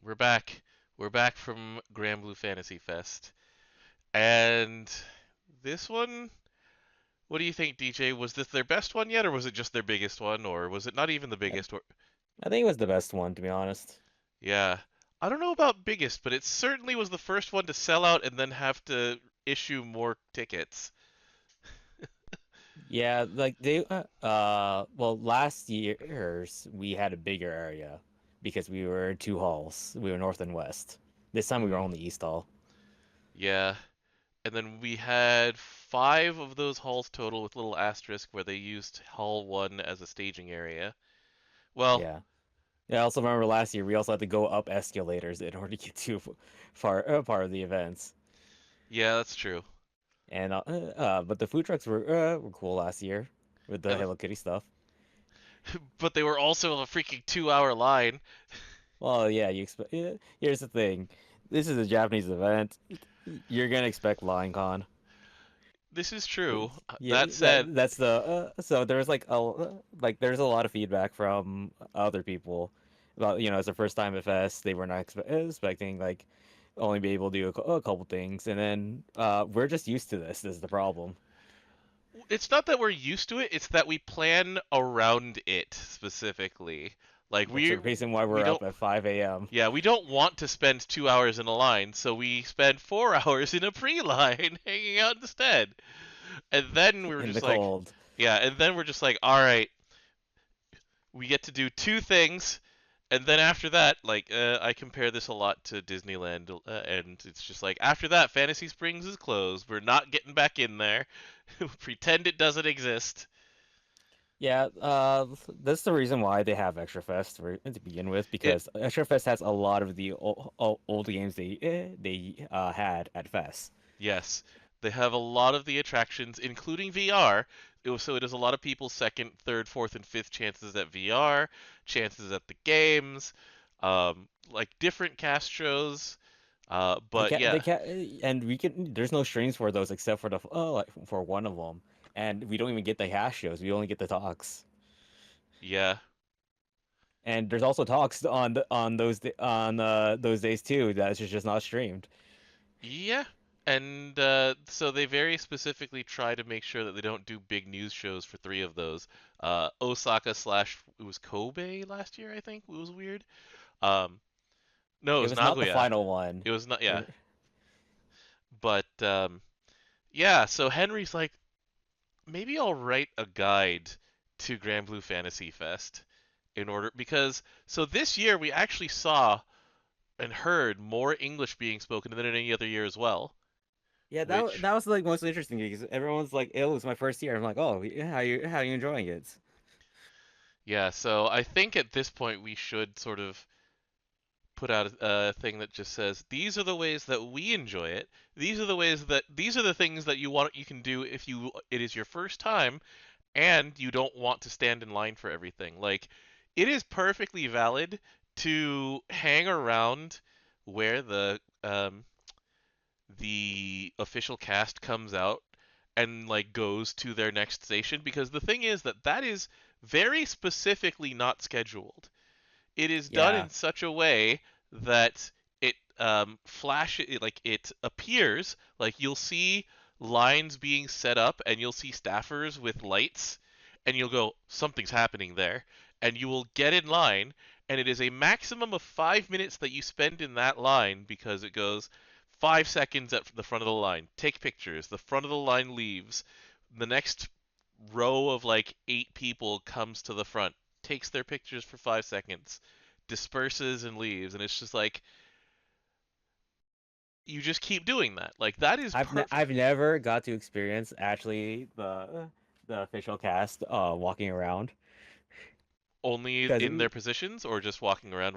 We're back. We're back from Granblue Fantasy Fest. And this one, what do you think, DJ? Was this their best one yet, or was it just their biggest one, or was it not even the I biggest? Or I think it was the best one, to be honest. yeah, I don't know about biggest, but it certainly was the first one to sell out and then have to issue more tickets. Yeah, like well, last year's we had a bigger area because we were in two halls. We were north and west. This time we were Hmm. only east hall. Yeah, and then we had five of those halls total with little asterisk where they used Hall 1 as a staging area. Well, Yeah. Yeah, I also remember last year we also had to go up escalators in order to get to far part of the events. yeah, that's true. And but the food trucks were cool last year with the And Hello Kitty stuff. but they were also a freaking 2 hour line. Well, yeah, you expect. Here's the thing, this is a Japanese event. You're gonna expect Lion Con. This is true. Yeah, That said, that's the so there's like there's a lot of feedback from other people about it's their first time at Fest. They were not expecting like only be able to do a couple things, and then we're just used to this. This is the problem. it's not that we're used to it, it's that we plan around it specifically. Like That's the we reason why we we're don't up at 5 a.m. yeah, we don't want to spend 2 hours in a line, so we spend 4 hours in a pre-line hanging out instead. And then we were in just the like, cold. yeah, and then we're just like, all right, we get to do two things, and then after that, like, I compare this a lot to Disneyland, and it's just like after that, Fantasy Springs is closed. We're not getting back in there. Pretend it doesn't exist. Yeah, that's the reason why they have Extra Fest to begin with, It because Extra Fest has a lot of the old games they had at Fest. Yes, they have a lot of the attractions, including VR. So it is a lot of people's second, third, fourth, and fifth chances at VR, chances at the games, like different cast shows. But They yeah, can't, and we can. There's no strings for those except for the like for one of them, and we don't even get the hash shows. We only get the talks. yeah, And there's also talks on those days too. That's just not streamed. yeah. And so they very specifically try to make sure that they don't do big news shows for three of those. Osaka slash it was Kobe last year, I think. It was weird. Um, no, it It was was not the Nagoya. final one. It was not. Yeah, It- but yeah. So Henry's like, maybe I'll write a guide to Granblue Fantasy Fest in order because so this year we actually saw and heard more English being spoken than in any other year as well. Yeah, Which that was like most interesting because everyone's like, "It was my first year." I'm like, "Oh, yeah, how you enjoying it?" yeah, so I think at this point we should sort of put out a thing that just says these are the ways that we enjoy it. These are the things that you can do if you it is your first time and you don't want to stand in line for everything. Like, it is perfectly valid to hang around where the official cast comes out and like goes to their next station because the thing is that that is very specifically not scheduled. It is done Yeah, in such a way that it like it appears like you'll see lines being set up and you'll see staffers with lights and you'll go something's happening there and you will get in line and it is a maximum of 5 minutes that you spend in that line because it goes 5 seconds at the front of the line, take pictures, the front of the line leaves, the next row of like 8 people comes to the front, takes their pictures for 5 seconds, disperses and leaves, and it's just like you just keep doing that. Like that is perfect. I've never got to experience actually the official cast walking around Only because in their positions or just walking around.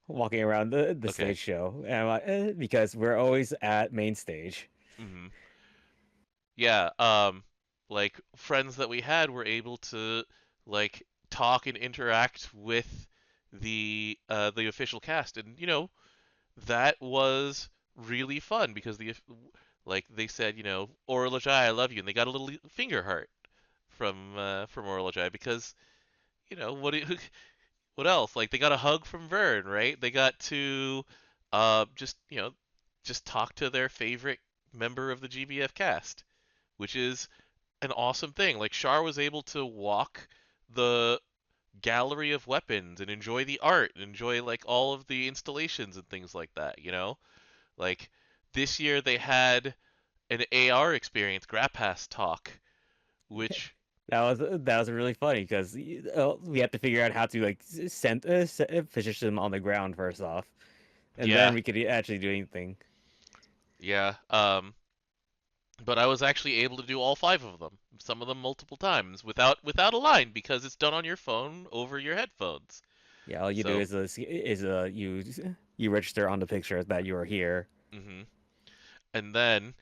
walking around the Okay. stage show, and I'm like, because we're always at main stage. Hmm. Yeah. Like friends that we had were able to like talk and interact with the official cast, and that was really fun because like they said, Orolojai, I love you, and they got a little finger heart from Orolojai because what what else? Like they got a hug from Vern, right? They got to just just talk to their favorite member of the GBF cast, which is an awesome thing. Like Char was able to walk the gallery of weapons and enjoy the art and enjoy like all of the installations and things like that. Like this year they had an AR experience, Grappass Talk, which That was really funny because we had to figure out how to like position them on the ground first off, and then yeah, we could actually do anything. yeah. But I was actually able to do all five of them, some of them multiple times without a line because it's done on your phone over your headphones. Yeah, all you do So, is you register on the picture that you are here. hmm and then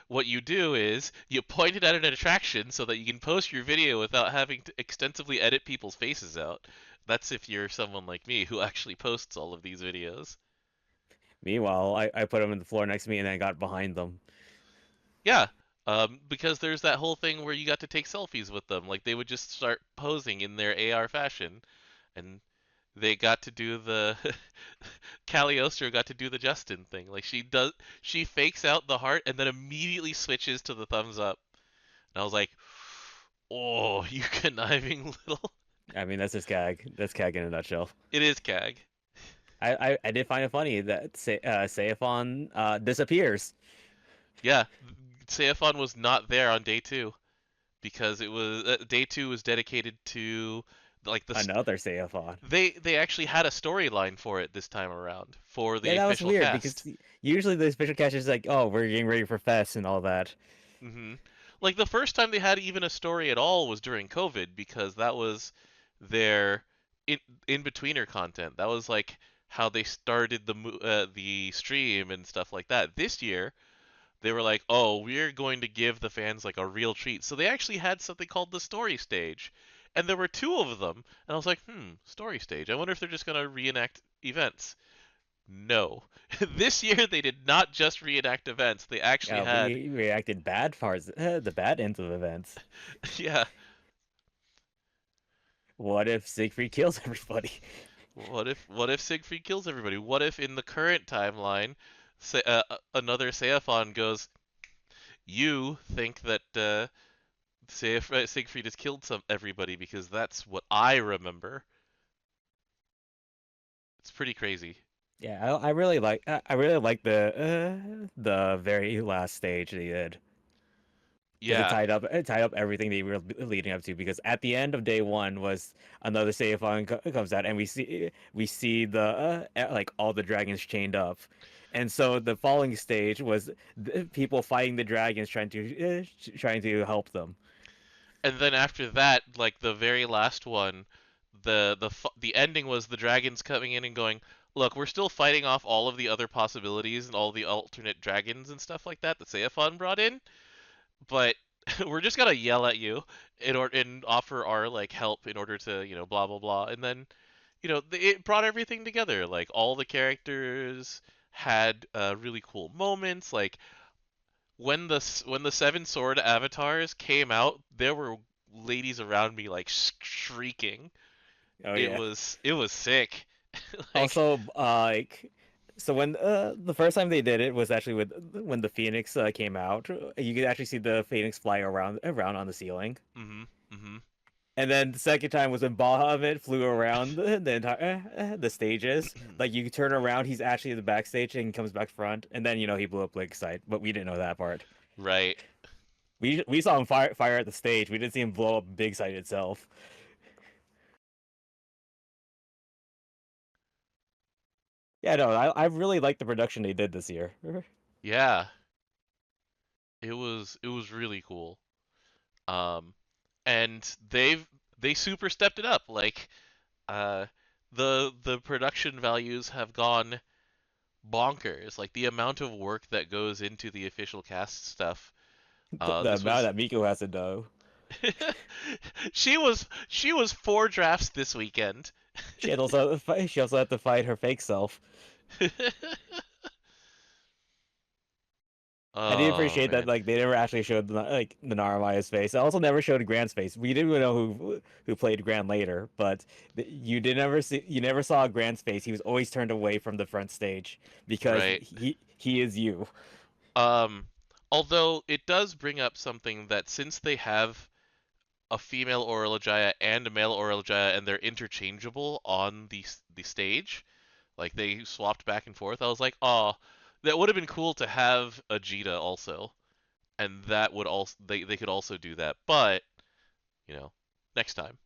what you do is you point it at an attraction so that you can post your video without having to extensively edit people's faces out. That's if you're someone like me who actually posts all of these videos. Meanwhile, I put them in the floor next to me and then got behind them. Yeah, because there's that whole thing where you got to take selfies with them. Like they would just start posing in their AR fashion, and they got to do the Cagliostro got to do the Justin thing. Like she fakes out the heart and then immediately switches to the thumbs up. And I was like, oh, you conniving little. I mean, that's just CAG. That's CAG in a nutshell. It is CAG. I did find it funny that Seiphon disappears. Yeah, Seophon was not there on day two because it was day two was dedicated to like Another Seiphon. they actually had a storyline for it this time around for the Yeah, that was official weird because cast. usually the special cast is like, oh, we're getting ready for Fest and all that. hmm Like the first time they had even a story at all was during COVID because that was their in betweener content. That was like how they started the stream and stuff like that. This year they were like, "Oh, we're going to give the fans like a real treat." So they actually had something called the story stage, and there were two of them. And I was like, story stage. I wonder if they're just gonna reenact events." No, this year they did not just reenact events. They actually Yeah, had, we reacted bad parts, the bad ends of events. yeah. What if Siegfried kills everybody? What if Siegfried kills everybody? What if in the current timeline, another Seiphon goes, "You think that Siegfried has killed everybody because that's what I remember." It's pretty crazy. Yeah, I really like the very last stage they did because Yeah. it tied up everything they were leading up to. Because at the end of day one was another Seiphon comes out and we see the like all the dragons chained up, and so the following stage was people fighting the dragons trying to help them. And then after that, like the very last one, the ending was the dragons coming in and going, "Look, we're still fighting off all of the other possibilities and all the alternate dragons and stuff like that Seiphon brought in, but we're just gonna yell at you and offer our like help in order to blah blah blah." And then it brought everything together. Like all the characters had really cool moments. Like when the seven sword avatars came out, there were ladies around me like shrieking. Oh It yeah. was it was sick. Like Also, like, so when the first time they did it was actually with when the Phoenix came out. You could actually see the Phoenix fly around on the ceiling. mhm mhm And then the second time was when Bahamut flew around the entire the stages. Like you could turn around, he's actually in the backstage and he comes back front, and then he blew up Lakeside, but we didn't know that part. right. We saw him fire at the stage. We didn't see him blow up Big Side itself. Yeah, no, I really like the production they did this year. Yeah, it was really cool. Um and they super stepped it up. Like uh the production values have gone bonkers. Like the amount of work that goes into the official cast stuff. The This amount was that Miko has to do. she was four drafts this weekend. She also had to fight her fake self. I did Oh appreciate that man. like they never actually showed the Narmaya's face. I also never showed Grant's face. We didn't know who played Grant later, but you never saw Grant's face. He was always turned away from the front stage because Right. he is you. Um, Although it does bring up something that since they have a female Orolojaya and a male Orolojaya and they're interchangeable on the stage, like they swapped back and forth, I was like, oh, that would have been cool to have a Jita also, and that would also they could also do that, but you know, next time.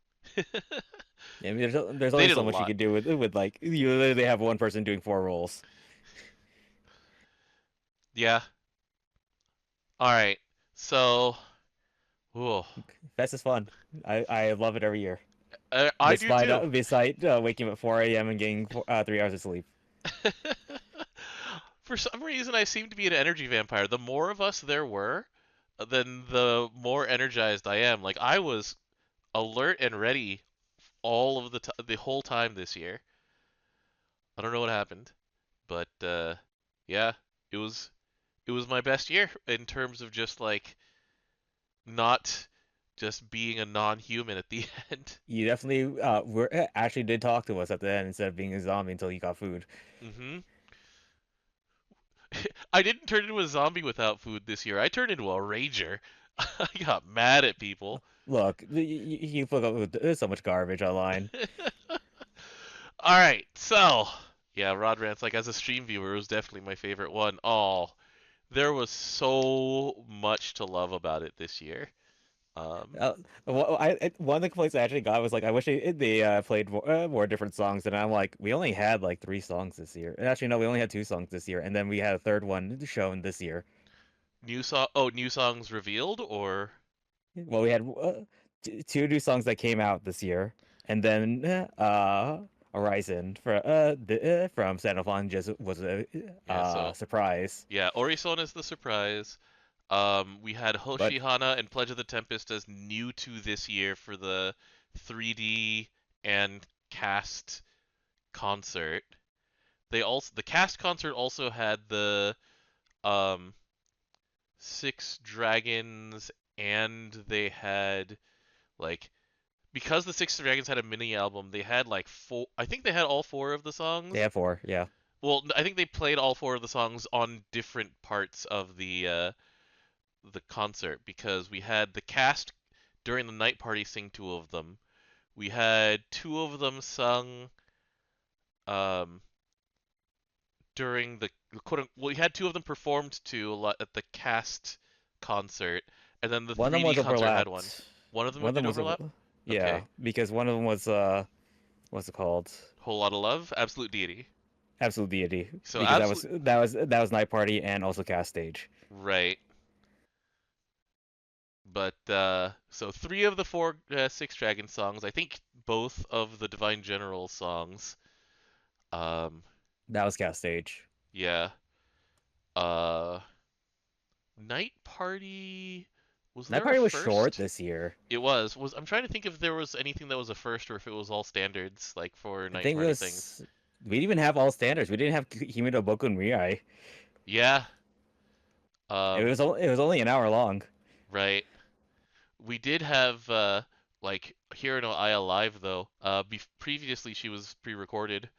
I mean, there's They only did a so much you lot. could do with like you literally have one person doing four roles. Yeah. All right. So, ooh, Fest is fun. I love it every year. I do too. Despite waking up at 4 a.m. and getting 3 hours of sleep. For some reason, I seem to be an energy vampire. The more of us there were, then the more energized I am. Like I was alert and ready all of the whole time this year. I don't know what happened, but yeah, it was it was my best year in terms of just like not just being a non-human at the end. You definitely actually did talk to us at the end instead of being a zombie until you got food. hmm I didn't turn into a zombie without food this year. I turned into a rager. I got mad at people. Look, you put up with so much garbage online. All right, so yeah, Rod Rant's like as a stream viewer, it was definitely my favorite one. Oh, there was so much to love about it this year. Um, One of the complaints I actually got was like, I wish they played more different songs. And I'm like, we only had like three songs this year. And actually, no, we only had two songs this year. And then we had a third one shown this year. new songs revealed or Well, we had two new songs that came out this year, and then Horizon from Sanofon just was a yeah, so surprise. yeah, Orison is the surprise. We had But Hoshihana and Pledge of the Tempest as new to this year for the 3D and cast concert. The cast concert also had the um Six Dragons, and they had like because the Six Dragons had a mini album, they had like four. I think they had all four of the they songs. have four, yeah. Well, I think they played all four of the songs on different parts of the concert because we had the cast during the night party sing two of them. We had two of them sung um, during the well, we had two of them performed to at the cast concert, and then the One of them 3D was concert had one. overlapped. One of them One of did them was overlap. yeah, Okay, because one of them was what's it called? whole lot of love, absolute deity. Absolute Deity, So because absolute that was night party and also cast stage. right, but so three of the four Six Dragon songs. I think both of the Divine General songs. Um, That was cast stage. yeah. Uh, Night Party. Was Night there a party was short first? this year. It was. I'm trying to think if there was anything that was a first or if it was all standards like for I Night think it Party things. was. We didn't even have all standards. We didn't have Himino Boku and Mirai. Yeah. Um. It was only an hour long. Right. We did have like Hiro no Aya live though. Previously she was pre-recorded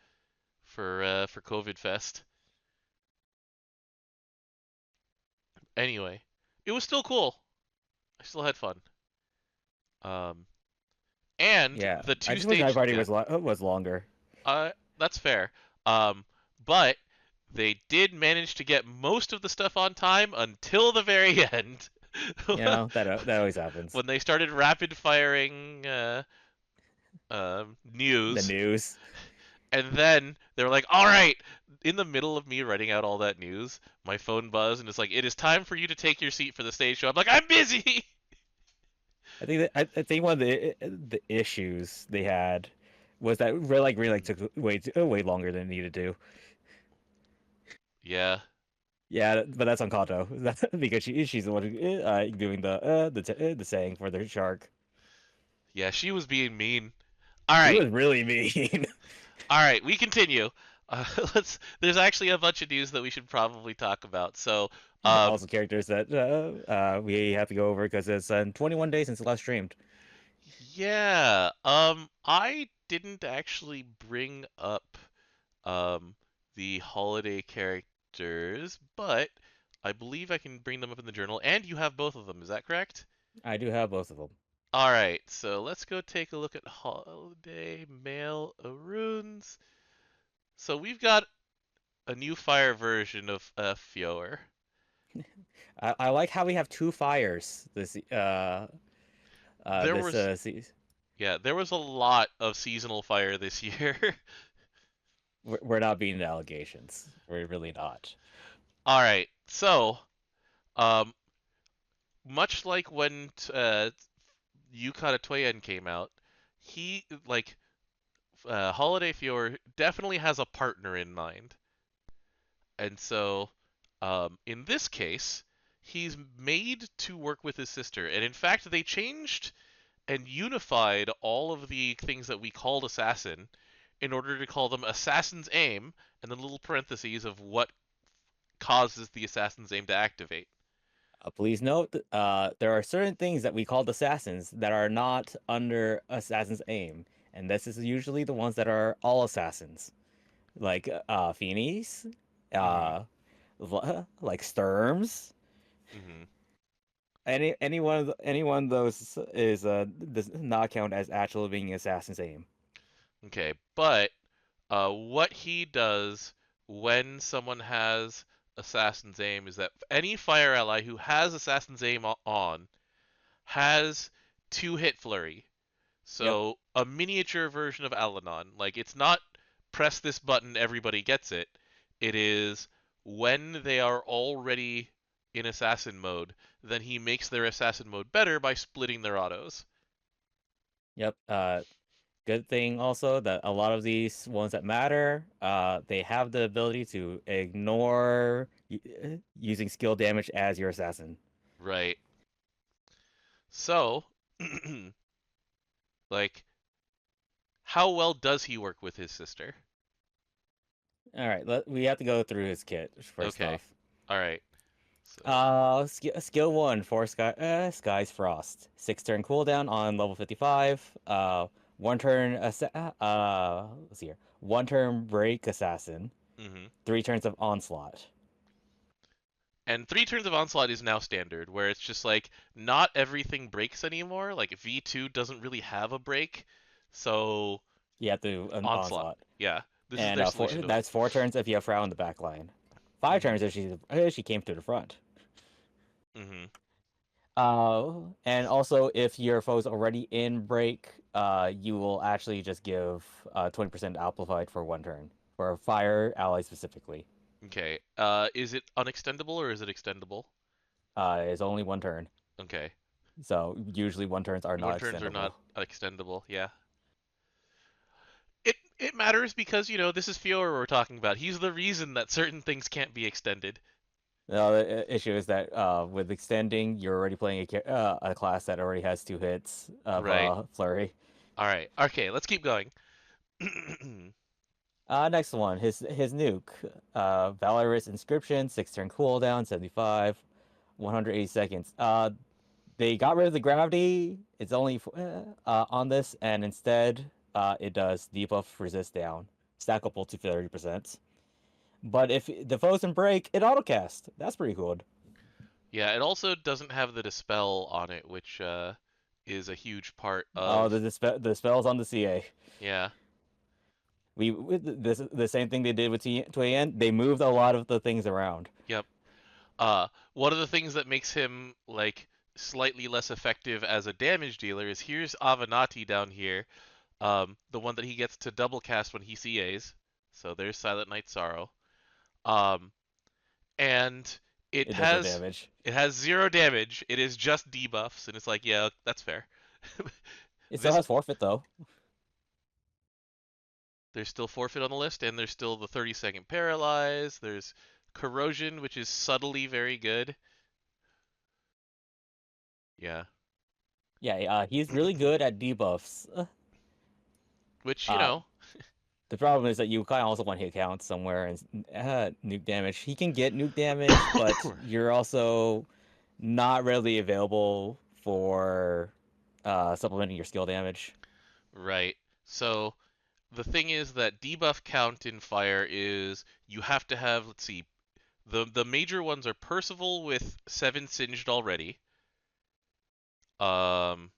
for COVID Fest. Anyway, it was still cool. I still had fun. Um. And Yeah, the I two just wish Night stage Party yeah, was longer. that's fair. But they did manage to get most of the stuff on time until the very end. You know that always happens. When they started rapid firing The news, news. and then they were like, "All right." In the middle of me writing out all that news, my phone buzzed and it's like, "It is time for you to take your seat for the stage show." I'm like, "I'm busy." I think one of the issues they had was that really took way longer than it needed to. Yeah, Yeah, but that's on Kato. Because she's the one doing the saying for the shark. yeah, she was being mean. All She right, was really mean. all right, we continue. There's actually a bunch of news that we should probably talk about. So, um, Also, characters that we have to go over because it's 21 days since the last streamed. yeah, I didn't actually bring up um the holiday characters, but I believe I can bring them up in the journal, and you have both of them. Is that correct? I do have both of them. All right, so let's go take a look at holiday male runes. So we've got a new fire version of Feower. I like how we have two fires There this was season. Yeah, there was a lot of seasonal fire this year. We're not beating the allegations. We're really not. All right, so um, much like when Yukata Toyen came out, he like Holiday Fior definitely has a partner in mind, and so in this case, he's made to work with his sister, and in fact, they changed and unified all of the things that we called assassin in order to call them assassin's aim, and then little parentheses of what causes the assassin's aim to activate. Please note, there are certain things that we called assassins that are not under assassin's aim, and this is usually the ones that are all assassins, like Finis, Mm-hmm. uh, like Sturms. Mm-hmm. Any one of those is does not count as actually being assassin's aim. Okay, but what he does when someone has assassin's aim is that any fire ally who has assassin's aim on has two hit flurry. Yep. So a miniature version of Alanon. Like it's not press this button, everybody gets it. It is when they are already in assassin mode, then he makes their assassin mode better by splitting their autos. Yep. Good thing also that a lot of these ones that matter, they have the ability to ignore using skill damage as your assassin. Right. So, like, how well does he work with his sister? All right, we have to go through his kit first Okay. off. All right. So, Skill one for Sky's Frost. 6 turn cooldown on level 55. 1 turn let's see here. 1 turn break assassin. hmm 3 turns of onslaught. and 3 turns of onslaught is now standard, where it's just like not everything breaks anymore. Like V2 doesn't really have a break, so You have to onslaught. onslaught. Yeah, this is And their solution to it. that's 4 turns if you have Frau in the back line. 5 turns hmm if she came to the front. hmm And also if your foe's already in break, you will actually just give 20% amplified for 1 turn for fire ally specifically. Okay. Is it unextendable or is it extendable? It's only 1 turn, Okay. so usually 1 turns are One not turns are not extendable. extendable. Yeah. It matters because this is Fiora we're talking about. He's the reason that certain things can't be extended. The issue is that with extending, you're already playing a class that already has 2 hits of Right. flurry. All right. Okay. Let's keep going. Next one, his nuke, Valorous Inscription, 6 turn cooldown, 75, 180 seconds. They got rid of the gravity. It's only on this, and instead, it does debuff resist down, stackable to 30%. But if the foes in break, it autocast. That's pretty cool. Yeah. It also doesn't have the dispel on it, which is a huge part Oh, of. the spells on the CA. Yeah. The same thing they did with Tuyen. They moved a lot of the things around. Yep. One of the things that makes him like slightly less effective as a damage dealer is here's Avenatti down here, the one that he gets to double cast when he CAs. So there's Silent Night Sorrow. Um, and it It does no has damage. it has zero damage. It is just debuffs, and it's like, yeah, that's fair. It still This has forfeit though. There's still forfeit on the list, and there's still the 30-second paralyze. There's corrosion, which is subtly very good. Yeah, Yeah, he's really good at debuffs. which Uh, The problem is that you kind of also want hit count somewhere and nuke damage. He can get nuke damage, but you're also not readily available for supplementing your skill damage. Right. So the thing is that debuff count in fire is you have to have, let's see, the major ones are Percival with 7 singed already. Um,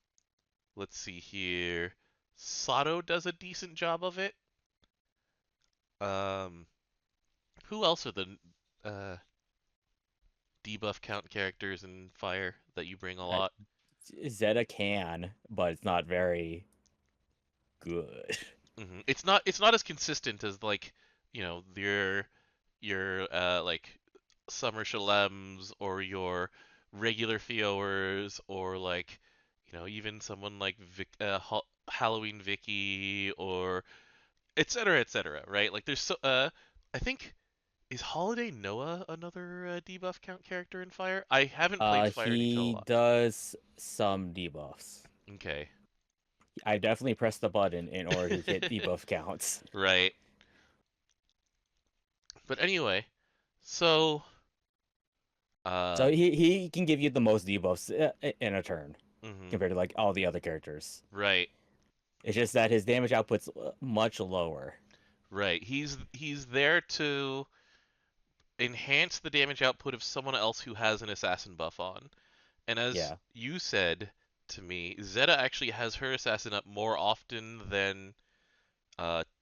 let's see here. Sato does a decent job of it. Um, who else are the uh, debuff count characters in fire that you bring a Uh, lot? Zeta can, but it's not very good. It's not as consistent as like your like summer shalems or your regular Feowers or like even someone like Halloween Vicky or et cetera, right? Like there's I think is Holiday Noah another debuff count character in Fire? I haven't played Fire Niko a He lot. does some debuffs. Okay, I definitely pressed the button in order to hit debuff counts. right. But anyway, so uh, So he can give you the most debuffs in a turn mhm, compared to like all the other characters. right. It's just that his damage output's much lower. Right. He's there to enhance the damage output of someone else who has an assassin buff on. And as Yeah. you said to me, Zeta actually has her assassin up more often than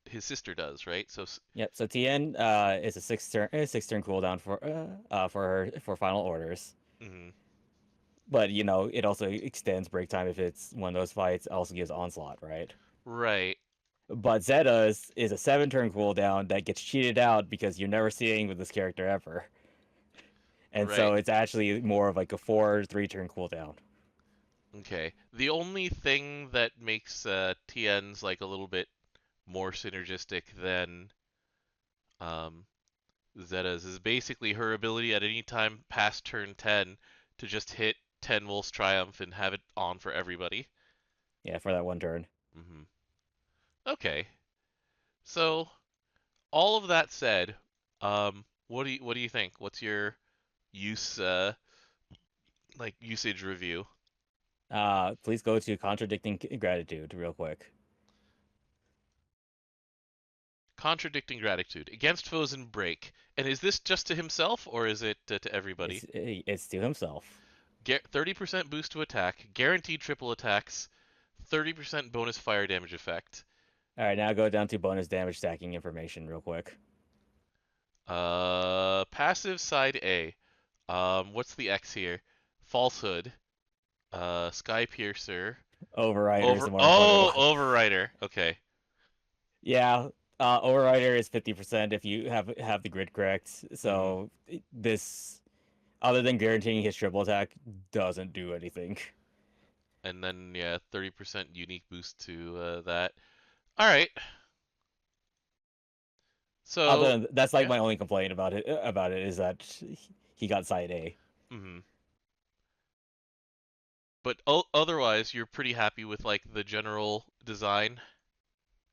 his sister does, right? So Yep. So Tien is a six turn cooldown for final orders. mhm, But it also extends break time if it's one of those fights. It also gives onslaught, right? right, But Zeta's is a 7 turn cooldown that gets cheated out because you're never seeing with this character ever. And right. so it's actually more of like a 4 3 turn cooldown. Okay. The only thing that makes TN's like a little bit more synergistic than um, Zeta's is basically her ability at any time past turn 10 to just hit 10 Wolf's Triumph and have it on for everybody. Yeah, for that 1 turn. hmm Okay. So, all of that said, what do you think? What's your use like usage review? Please go to contradicting gratitude real quick. Contradicting gratitude against foes in break. And is this just to himself or is it to everybody? It's to himself. 30% boost to attack, guaranteed triple attacks, 30% bonus fire damage effect. All right, now go down to bonus damage stacking information real quick. Passive side A. What's the X here? Falsehood. Sky Piercer. Overrider is the more important one. Overrider. Okay. Yeah, Overrider is 50% if you have the grid correct. hmm So this, other than guaranteeing his triple attack, doesn't do anything. And then yeah, 30% unique boost to that. All right. So That's like yeah. my only complaint about it is that he got side A. hmm But otherwise, you're pretty happy with like the general design.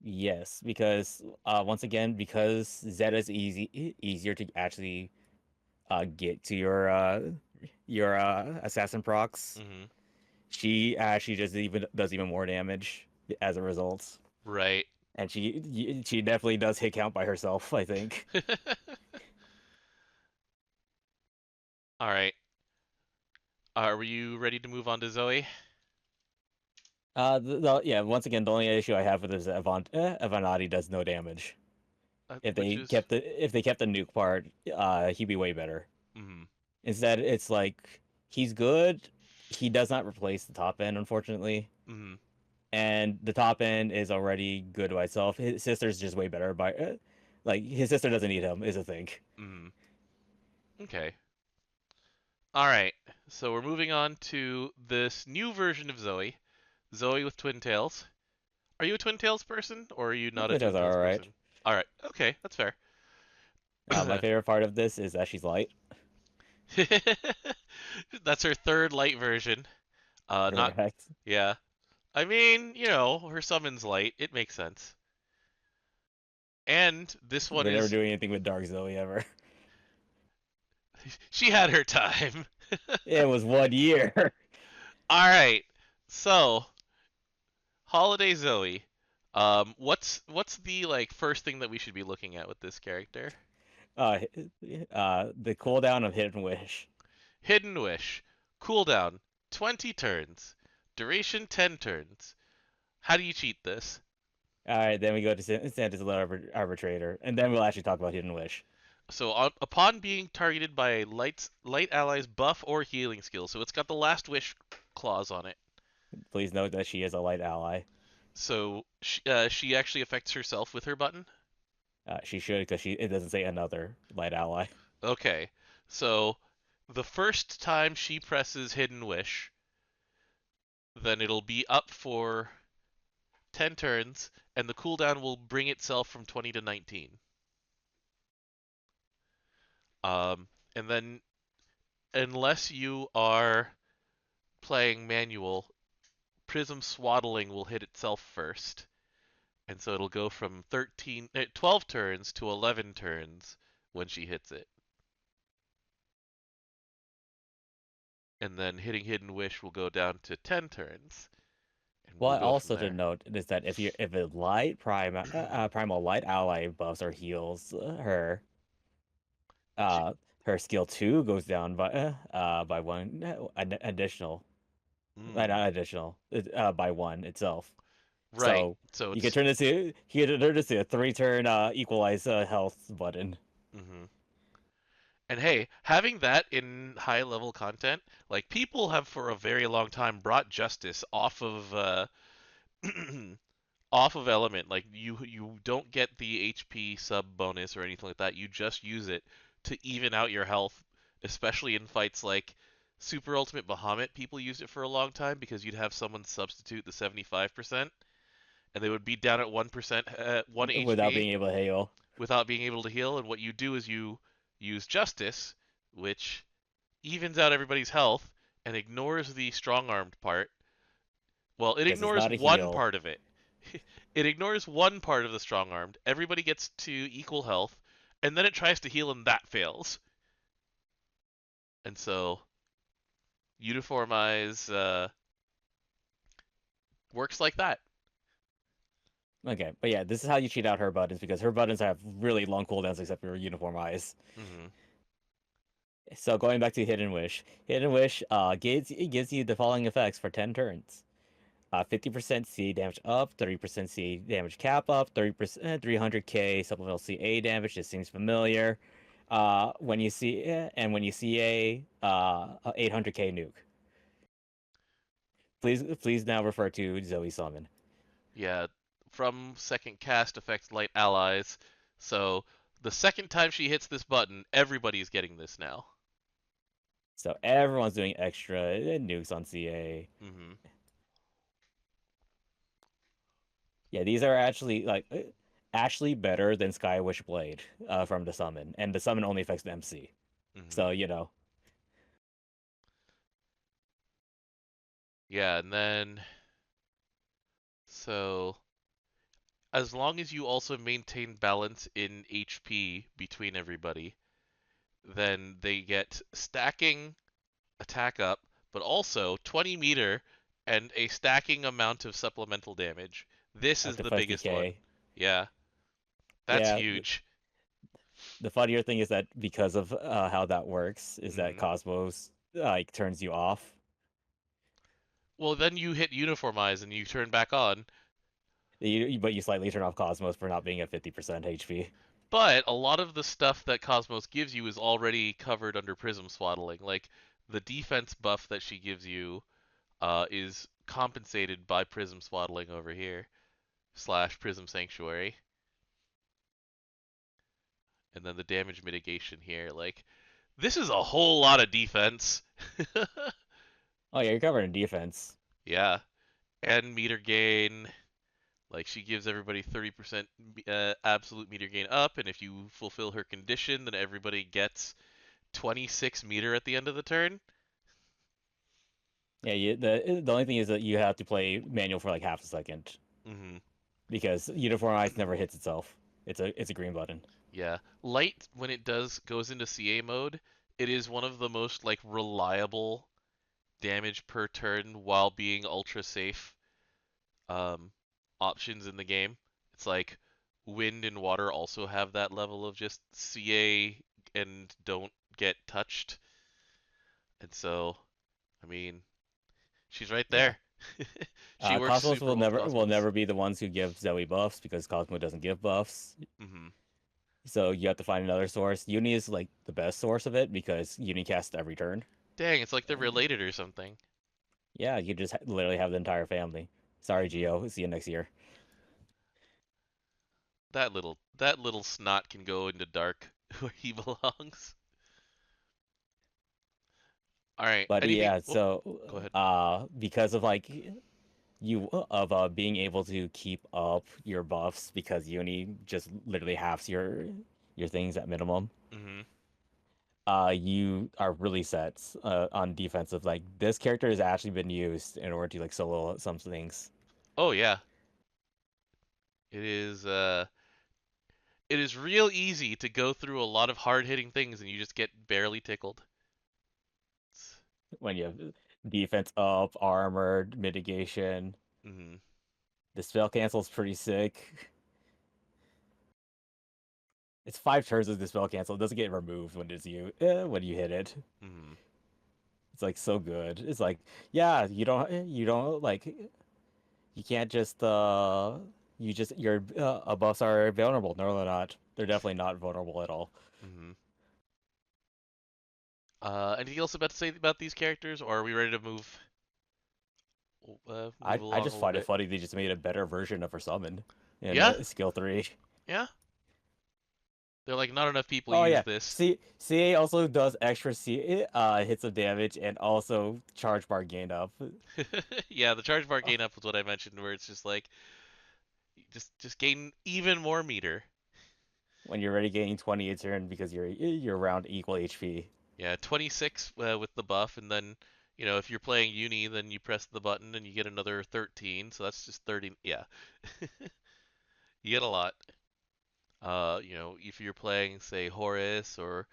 Yes, because once again, because Zeta's easier to actually get to your assassin procs. hmm She actually just even does even more damage as a result, Right. and she definitely does hit count by herself, I think. All right. Are you ready to move on to Zoe? Yeah, once again, the only issue I have with this is Avenatti does no damage. If Which they is. kept the nuke part, he'd be way better. hmm Instead, it's like he's good. He does not replace the top end, unfortunately. hmm And the top end is already good by itself. His sister's just way better by like his sister doesn't need him is a thing. hmm Okay. All right. So we're moving on to this new version of Zoe. Zoe with twin tails. Are you a twin tails person or are you not a Which is twin tails all right. person? All right. Okay, that's fair. My favorite part of this is that she's light. That's her third light version. Not Correct. yeah. I mean, her summon's light. It makes sense. And this one We're never is doing anything with Dark Zooey ever. she had her time. It was 1 year. All right. So, Holiday Zoe. What's the like first thing that we should be looking at with this character? Uh, the cooldown of Hidden Wish. Hidden Wish. Cooldown 20 turns. Duration 10 turns. How do you cheat this? All right, then we go to Santa's Arbitrator, and then we'll actually talk about Hidden Wish. So upon being targeted by a light ally's buff or healing skill, so it's got the last wish clause on it. Please note that she is a light ally. So she actually affects herself with her button. She should, because it doesn't say another light ally. Okay, so the first time she presses Hidden Wish, then it'll be up for 10 turns, and the cooldown will bring itself from 20 to 19. And then, unless you are playing manual, Prism Swaddling will hit itself first. And so it'll go from 12 turns to 11 turns when she hits it. And then hitting Hidden Wish will go down to 10 turns. And we'll Well, go from also to there. note is that if a primal light ally buffs or heals her, She, her skill 2 goes down by one additional, mm, not additional, by one itself. right. So So you can it's. turn this to a 3-turn equalize health button. Mm-hmm. And hey, having that in high level content, like people have for a very long time brought justice off of off of element. Like you don't get the HP sub bonus or anything like that. You just use it to even out your health, especially in fights like Super Ultimate Bahamut. People used it for a long time because you'd have someone substitute the 75%, and they would be down at 1%, 1 Without HP being able to heal. without being able to heal. And what you do is you use Justice, which evens out everybody's health and ignores the strong armed part. Well, it Because it's ignores not a one heal. part of it. It ignores one part of the strong armed. Everybody gets to equal health, and then it tries to heal, and that fails. And so Uniformize works like that. Okay, but yeah, this is how you cheat out her buttons because her buttons have really long cooldowns except for Uniform Eyes. Hmm. So going back to Hidden Wish gives you the following effects for 10 turns. 50% CA damage up, 30% CA damage cap up, 30% 300k supplemental CA damage. This seems familiar. When you see a 800k nuke. Please now refer to Zoe Summon. Yeah, from second cast affects light allies. So the second time she hits this button, everybody's getting this now. So everyone's doing extra nukes on CA. Hmm. Yeah, these are actually better than Skywish Blade from the summon, and the summon only affects the MC. Hmm. So you know, Yeah, and then so as long as you also maintain balance in HP between everybody, then they get stacking attack up, but also 20 meter and a stacking amount of supplemental damage. This up is to the biggest one. 50k. Yeah, that's Yeah, huge. the funnier thing is that because of how that works, is that Hmm. Cosmos like turns you off. Well, then you hit uniformize and you turn back on. But you slightly turn off Cosmos for not being at 50% HP. But a lot of the stuff that Cosmos gives you is already covered under Prism Swaddling. Like the defense buff that she gives you is compensated by Prism Swaddling over here slash Prism Sanctuary, and then the damage mitigation here. Like this is a whole lot of defense. Oh yeah, you're covered in defense. Yeah, and meter gain. Like she gives everybody 30% absolute meter gain up, and if you fulfill her condition, then everybody gets 26 meter at the end of the turn. Yeah, the only thing is that you have to play manual for like half a second Hmm. because Uniform Eyes never hits itself. it's a green button. Yeah. Light, when it goes into CA mode, it is one of the most like reliable damage per turn while being ultra safe um, options in the game. It's like wind and water also have that level of just CA and don't get touched. And so, I mean, she's right Yeah. there. She works Cosmos super well with will Cosmos. never be the ones who give Zoe buffs because Cosmo doesn't give buffs. Hmm. So you have to find another source. Uni is like the best source of it because Uni casts every turn. Dang, it's like they're related or something. Yeah, you just literally have the entire family. Sorry, Geo. See you next year. That little snot can go into dark where he belongs. All right. But Anything? yeah, Oh, so go ahead. because of like being able to keep up your buffs because Uni just literally halves your things at minimum. Hmm. You are really set on defensive. Like this character has actually been used in order to like solo some things. Oh yeah. It is it is real easy to go through a lot of hard-hitting things and you just get barely tickled. When you have defense up, armored, mitigation. Hmm. The spell cancel is pretty sick. It's 5 turns of the spell cancel. It doesn't get removed when you hit it. Hmm. It's like so good. It's like yeah, you don't like you can't just you just your buffs are vulnerable. No, they're not. They're definitely not vulnerable at all. Hmm. Anything else about to say about these characters, or are we ready to move I along a just little find it bit? funny they just made a better version of her summon in Yeah, skill 3. yeah. They're like not enough people Oh use yeah, this. CA also does extra hits of damage and also charge bar gain up. Yeah, the charge bar gain up was what I mentioned, where it's just like just gain even more meter. When you're already getting 20 a turn because you're around equal HP. Yeah, 26 with the buff, and then if you're playing Uni, then you press the button and you get another 13, so that's just 30. Yeah, you get a lot. If you're playing say Horus or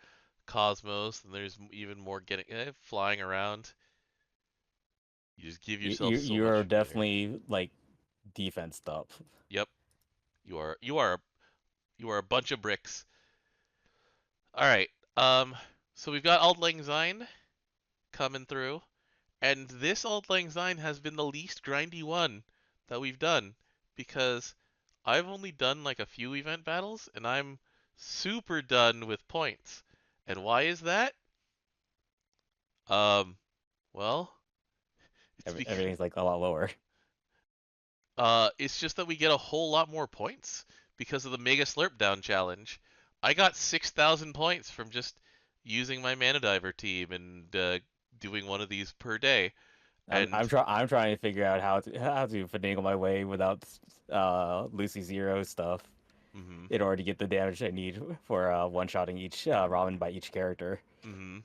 Cosmos, then there's even more getting flying around. You just give yourself so You're much meter. definitely like defense up. Yep, you are a bunch of bricks. All right. So we've got Auld Lang Syne coming through. And this Auld Lang Syne has been the least grindy one that we've done because I've only done like a few event battles and I'm super done with points. And why is that? Um, well, it's because Everything's like a lot lower. it's just that we get a whole lot more points because of the Mega Slurp Down challenge. I got 6,000 points from just using my Mana Diver team and doing one of these per day. And I'm trying to figure out how to finagle my way without Lucy Zero stuff mhm, in order to get the damage I need for one-shotting each ramen by each character. mhm.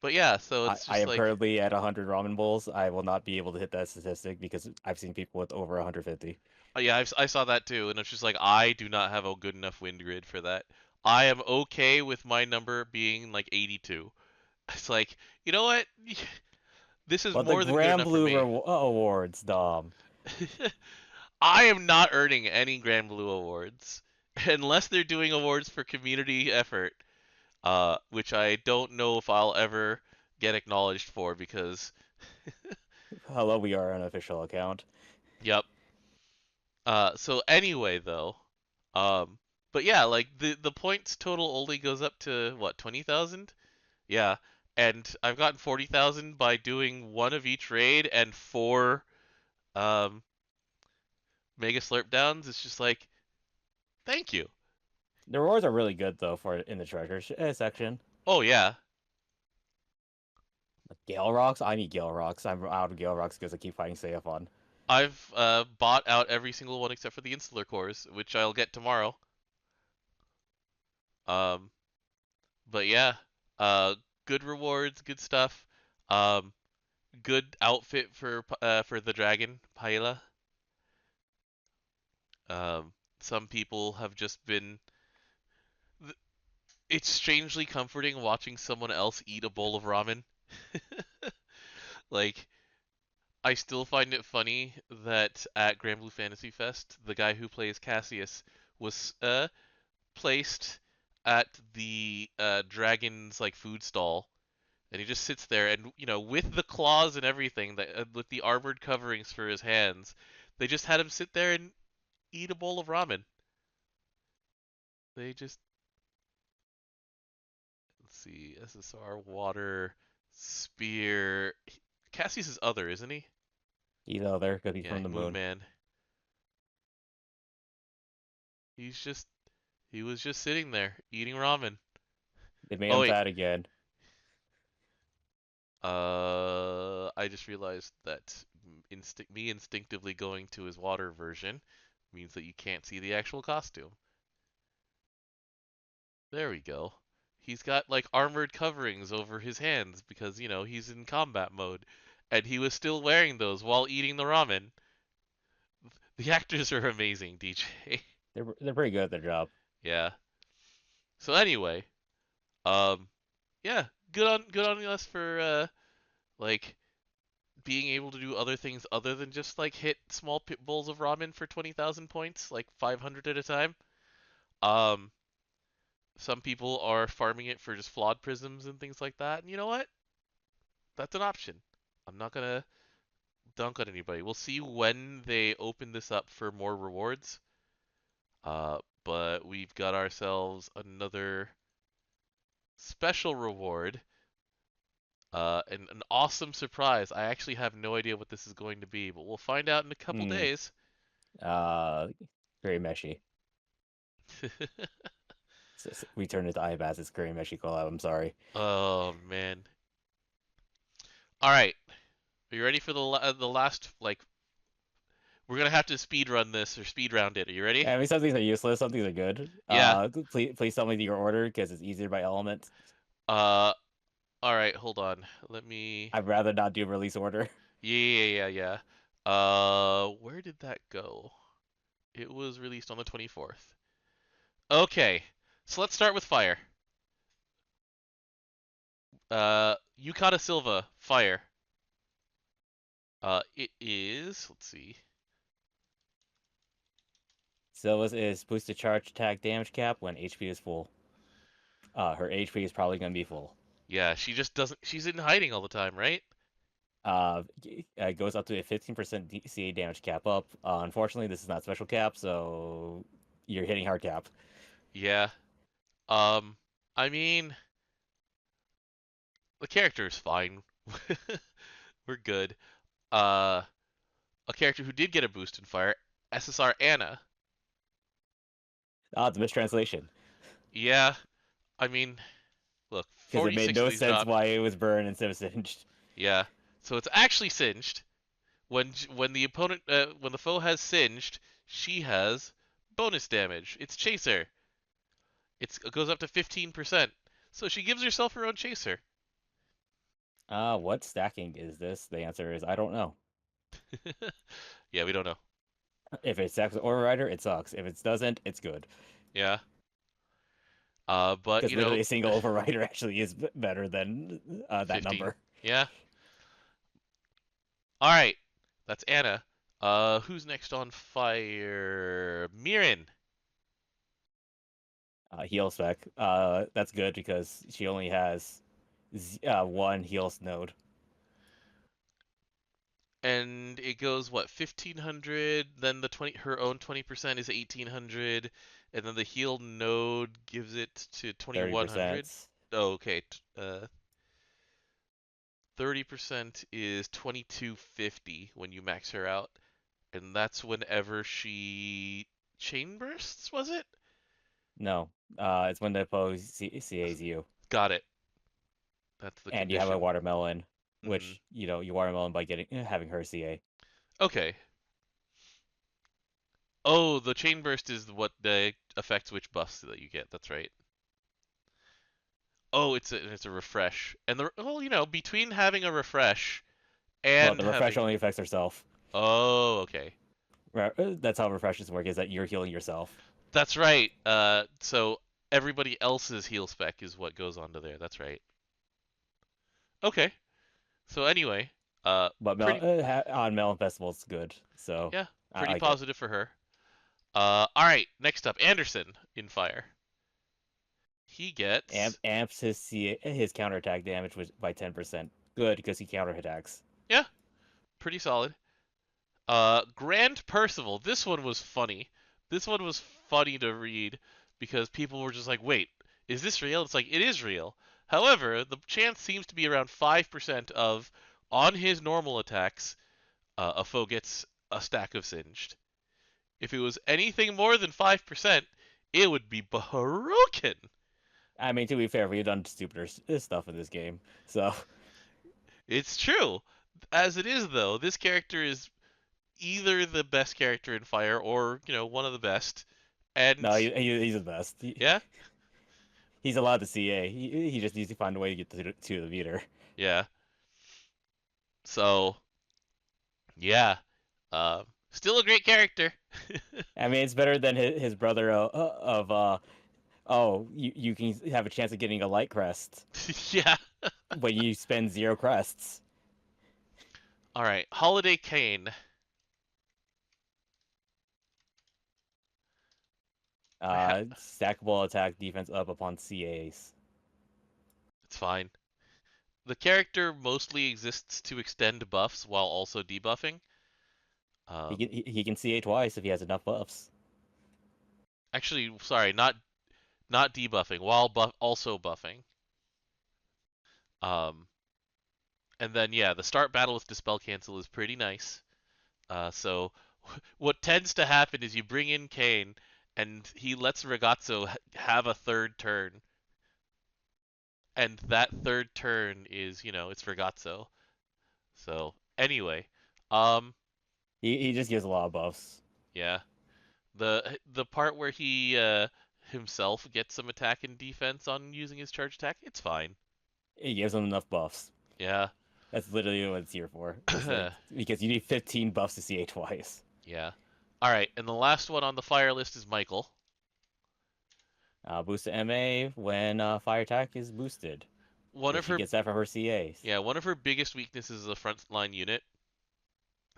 But yeah, so it's I just am like, currently at 100 ramen bowls. I will not be able to hit that statistic because I've seen people with over 150. yeah, I saw that too, and it's just like I do not have a good enough wind grid for that. I am okay with my number being like 82. It's like, you know what? This is But the more than good enough for Granblue me. Awards, Dom. I am not earning any Granblue awards unless they're doing awards for community effort, which I don't know if I'll ever get acknowledged for because, Hello, we are an official account. yep. So anyway, though, um, but yeah, like the points total only goes up to what 20,000? Yeah, and I've gotten 40,000 by doing one of each raid and four um Mega Slurp downs. It's just like, thank you. The rewards are really good though for in the treasure section. Oh yeah, Gale Rocks, I need Gale Rocks. I'm out of Gale Rocks because I keep fighting Seophon. I've bought out every single one except for the Insular cores, which I'll get tomorrow. Um, but yeah, uh, good rewards, good stuff. Um, good outfit for the dragon, Paella. Some people have just been. It's strangely comforting watching someone else eat a bowl of ramen. Like, I still find it funny that at Granblue Fantasy Fest, the guy who plays Cassius was placed at the dragon's like food stall, and he just sits there, and with the claws and everything, that with the armored coverings for his hands, they just had him sit there and eat a bowl of ramen. They just Let's see, SSR, water, spear. Cassius is other, isn't he? He's out there because he's Yeah, from the Moon moon. Man. He's just he was just sitting there eating ramen. They made Oh him wait, fat again. I just realized that me instinctively going to his water version means that you can't see the actual costume. There we go. He's got like armored coverings over his hands because he's in combat mode, and he was still wearing those while eating the ramen. The actors are amazing, DJ. They're pretty good at their job. Yeah. So anyway, um, yeah, good on us for like being able to do other things other than just like hit small pit bowls of ramen for 20,000 points, like 500 at a time. Um, some people are farming it for just flawed prisms and things like that, and you know what? That's an option. I'm not gonna dunk on anybody. We'll see when they open this up for more rewards. But we've got ourselves another special reward, and an awesome surprise. I actually have no idea what this is going to be, but we'll find out in a couple Hmm. days. Very meshy. We turned into Ibas. It's very meshy collab. I'm sorry. Oh man. All right. Are you ready for the last like we're going to have to speed run this or speed round it. Are you ready? I mean, some things are useless. Some things are good. Yeah. Please tell me your order because it's easier by element. Uh all right, hold on. Let me I'd rather not do release order. Yeah. Where did that go? It was released on the 24th. Okay. So let's start with fire. Yukata Silva, fire. It is, let's see. Silva's is boosted charge attack damage cap when HP is full. Her HP is probably gonna be full. Yeah, she just doesn't, she's in hiding all the time, right? It goes up to a 15% CA damage cap up. Unfortunately, this is not special cap, so you're hitting hard cap. Yeah. Um, I mean, the character is fine. We're good. Uh, a character who did get a boost in fire, SSR Anna. It's a mistranslation Yeah, I mean, look, because it made 46 of no these sense dropped. why it was burned instead of singed. Yeah. So it's actually singed. When the opponent when the foe has singed, she has bonus damage. It's chaser. It goes up to 15%. So she gives herself her own chaser. What stacking is this? The answer is I don't know. Yeah, we don't know. If it stacks with Overrider, it sucks. If it doesn't, it's good. Yeah. But Because literally a single Overrider actually is better than that 15. number. Yeah. All right. That's Anna. Who's next on fire? Mirren. Heal spec. That's good because she only has one heal node. And it goes what 1500, then the 20 her own 20% is 1800, and then the heal node gives it to 2100. 30%. Oh, okay. 30% is 2250 when you max her out, and that's whenever she chain bursts, was it? No, it's when the opposed CAs you. Got it. That's the And you have a condition. watermelon, Hmm. which you watermelon by having her CA. Okay. Oh, the chain burst is what affects which buffs that you get. That's right. Oh, it's a refresh. And between having a refresh Well, and the refresh having only affects herself. oh, okay. That's how refreshes work. Is that you're healing yourself. That's right. So everybody else's heal spec is what goes onto there. That's right. Okay. So anyway, But pretty On Melon Festival, it's good. So yeah, I pretty like it. positive for her. All right. Next up, Anderson in fire. He gets Amps his counterattack damage by 10%. Good because he counterattacks. yeah, pretty solid. Grand Percival. This one was funny. This one was funny to read because people were just like, "Wait, is this real?" It's like it is real. However, the chance seems to be around 5% of on his normal attacks, a foe gets a stack of singed. If it was anything more than 5%, it would be broken. I mean, to be fair, we've done stupider stuff in this game. So It's true. As it is though, this character is either the best character in Fire or, one of the best. And no, he's the best. yeah, He's allowed to CA. He just needs to find a way to get to the meter. yeah. So, yeah. Still a great character. I mean, it's better than his brother of oh, you can have a chance of getting a light crest Yeah. when you spend 0 crests. All right. Holiday Kane. Stackable attack defense up upon CAs. It's fine. The character mostly exists to extend buffs while also debuffing. He can CA twice if he has enough buffs. Actually, sorry, not debuffing while also buffing. Um, and then yeah, the start battle with Dispel Cancel is pretty nice. So what tends to happen is you bring in Kane, and he lets Ragazzo have a third turn, and that third turn is it's Ragazzo. So anyway, um, He just gives a lot of buffs. yeah, the part where he himself gets some attack and defense on using his charge attack, it's fine. He gives him enough buffs. Yeah. That's literally what it's here for. It's like because you need 15 buffs to CA twice. Yeah. All right, and the last one on the fire list is Michael. Boost to MA when fire attack is boosted. One If of she her gets that from her CAs. Yeah, one of her biggest weaknesses is a frontline unit.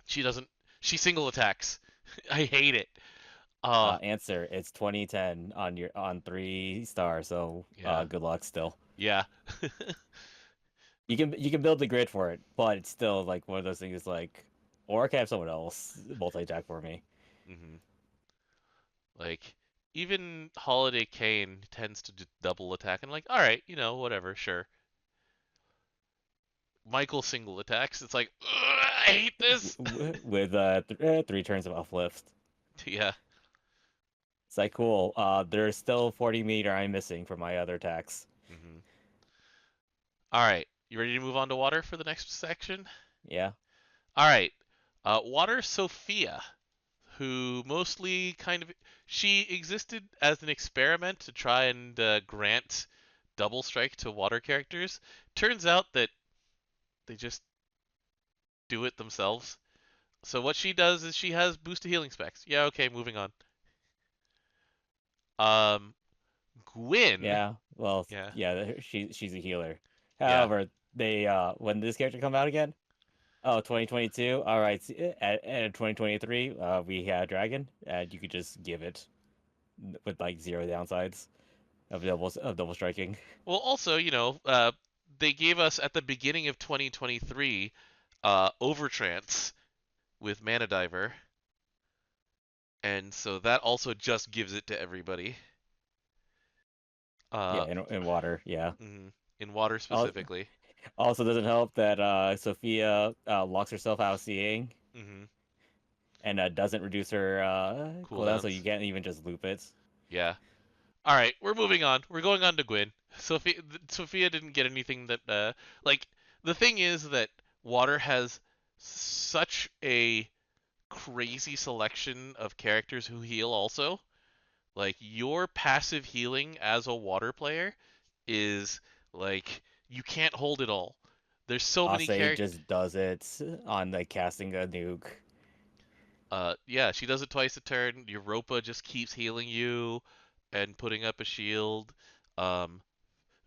She doesn't she single attacks. I hate it. Uh Answer: It's 2010 on 3 stars. So yeah. good luck still. Yeah. You can build the grid for it, but it's still like one of those things. Like, or I can have someone else multi attack for me. hmm Like even Holiday Kane tends to double attack and like, all right, whatever, sure. Michael single attacks. It's like, I hate this. With 3 turns of uplift. Yeah. It's like cool. There's still 40 meter I'm missing from my other attacks. hmm All right. You ready to move on to water for the next section? Yeah. All right. Water Sophia, who mostly she existed as an experiment to try and grant double strike to water characters. Turns out that they just do it themselves. So what she does is she has boost to healing specs. Yeah, okay, moving on. Um, Gwyn. Yeah. Well, Yeah, yeah. She's a healer. yeah, However, they when this character come out again? Oh, 2022. All right. At 2023, we had Dragon, and you could just give it with like 0 downsides of double striking. Well, also, they gave us at the beginning of 2023 Overtrance with Mana Diver, and so that also just gives it to everybody. Yeah, Uh, in water. Yeah. in water specifically. Also, doesn't help that Sophia locks herself out of seeing hmm and doesn't reduce her cooldown, so you Cooldowns. can't even just loop it. Yeah. All right, we're moving on. We're going on to Gwyn. Sophia didn't get anything that like the thing is that water has such a crazy selection of characters who heal also. Like your passive healing as a water player is like you can't hold it all. There's so many Ase characters. just does it on like casting a nuke. Yeah, she does it twice a turn. Europa just keeps healing you and putting up a shield. Um,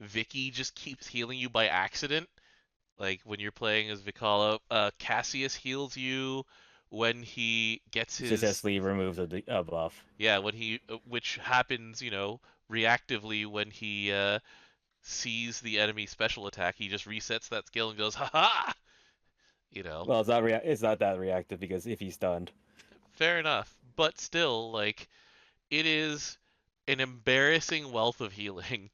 Vicky just keeps healing you by accident. Like when you're playing as Vikala, Cassius heals you when he gets his Successfully removes a buff. yeah when he which happens reactively when he sees the enemy special attack. He just resets that skill and goes ha ha. You know, Well, it's not that reactive because if he's stunned. fair enough, but still like it is an embarrassing wealth of healing.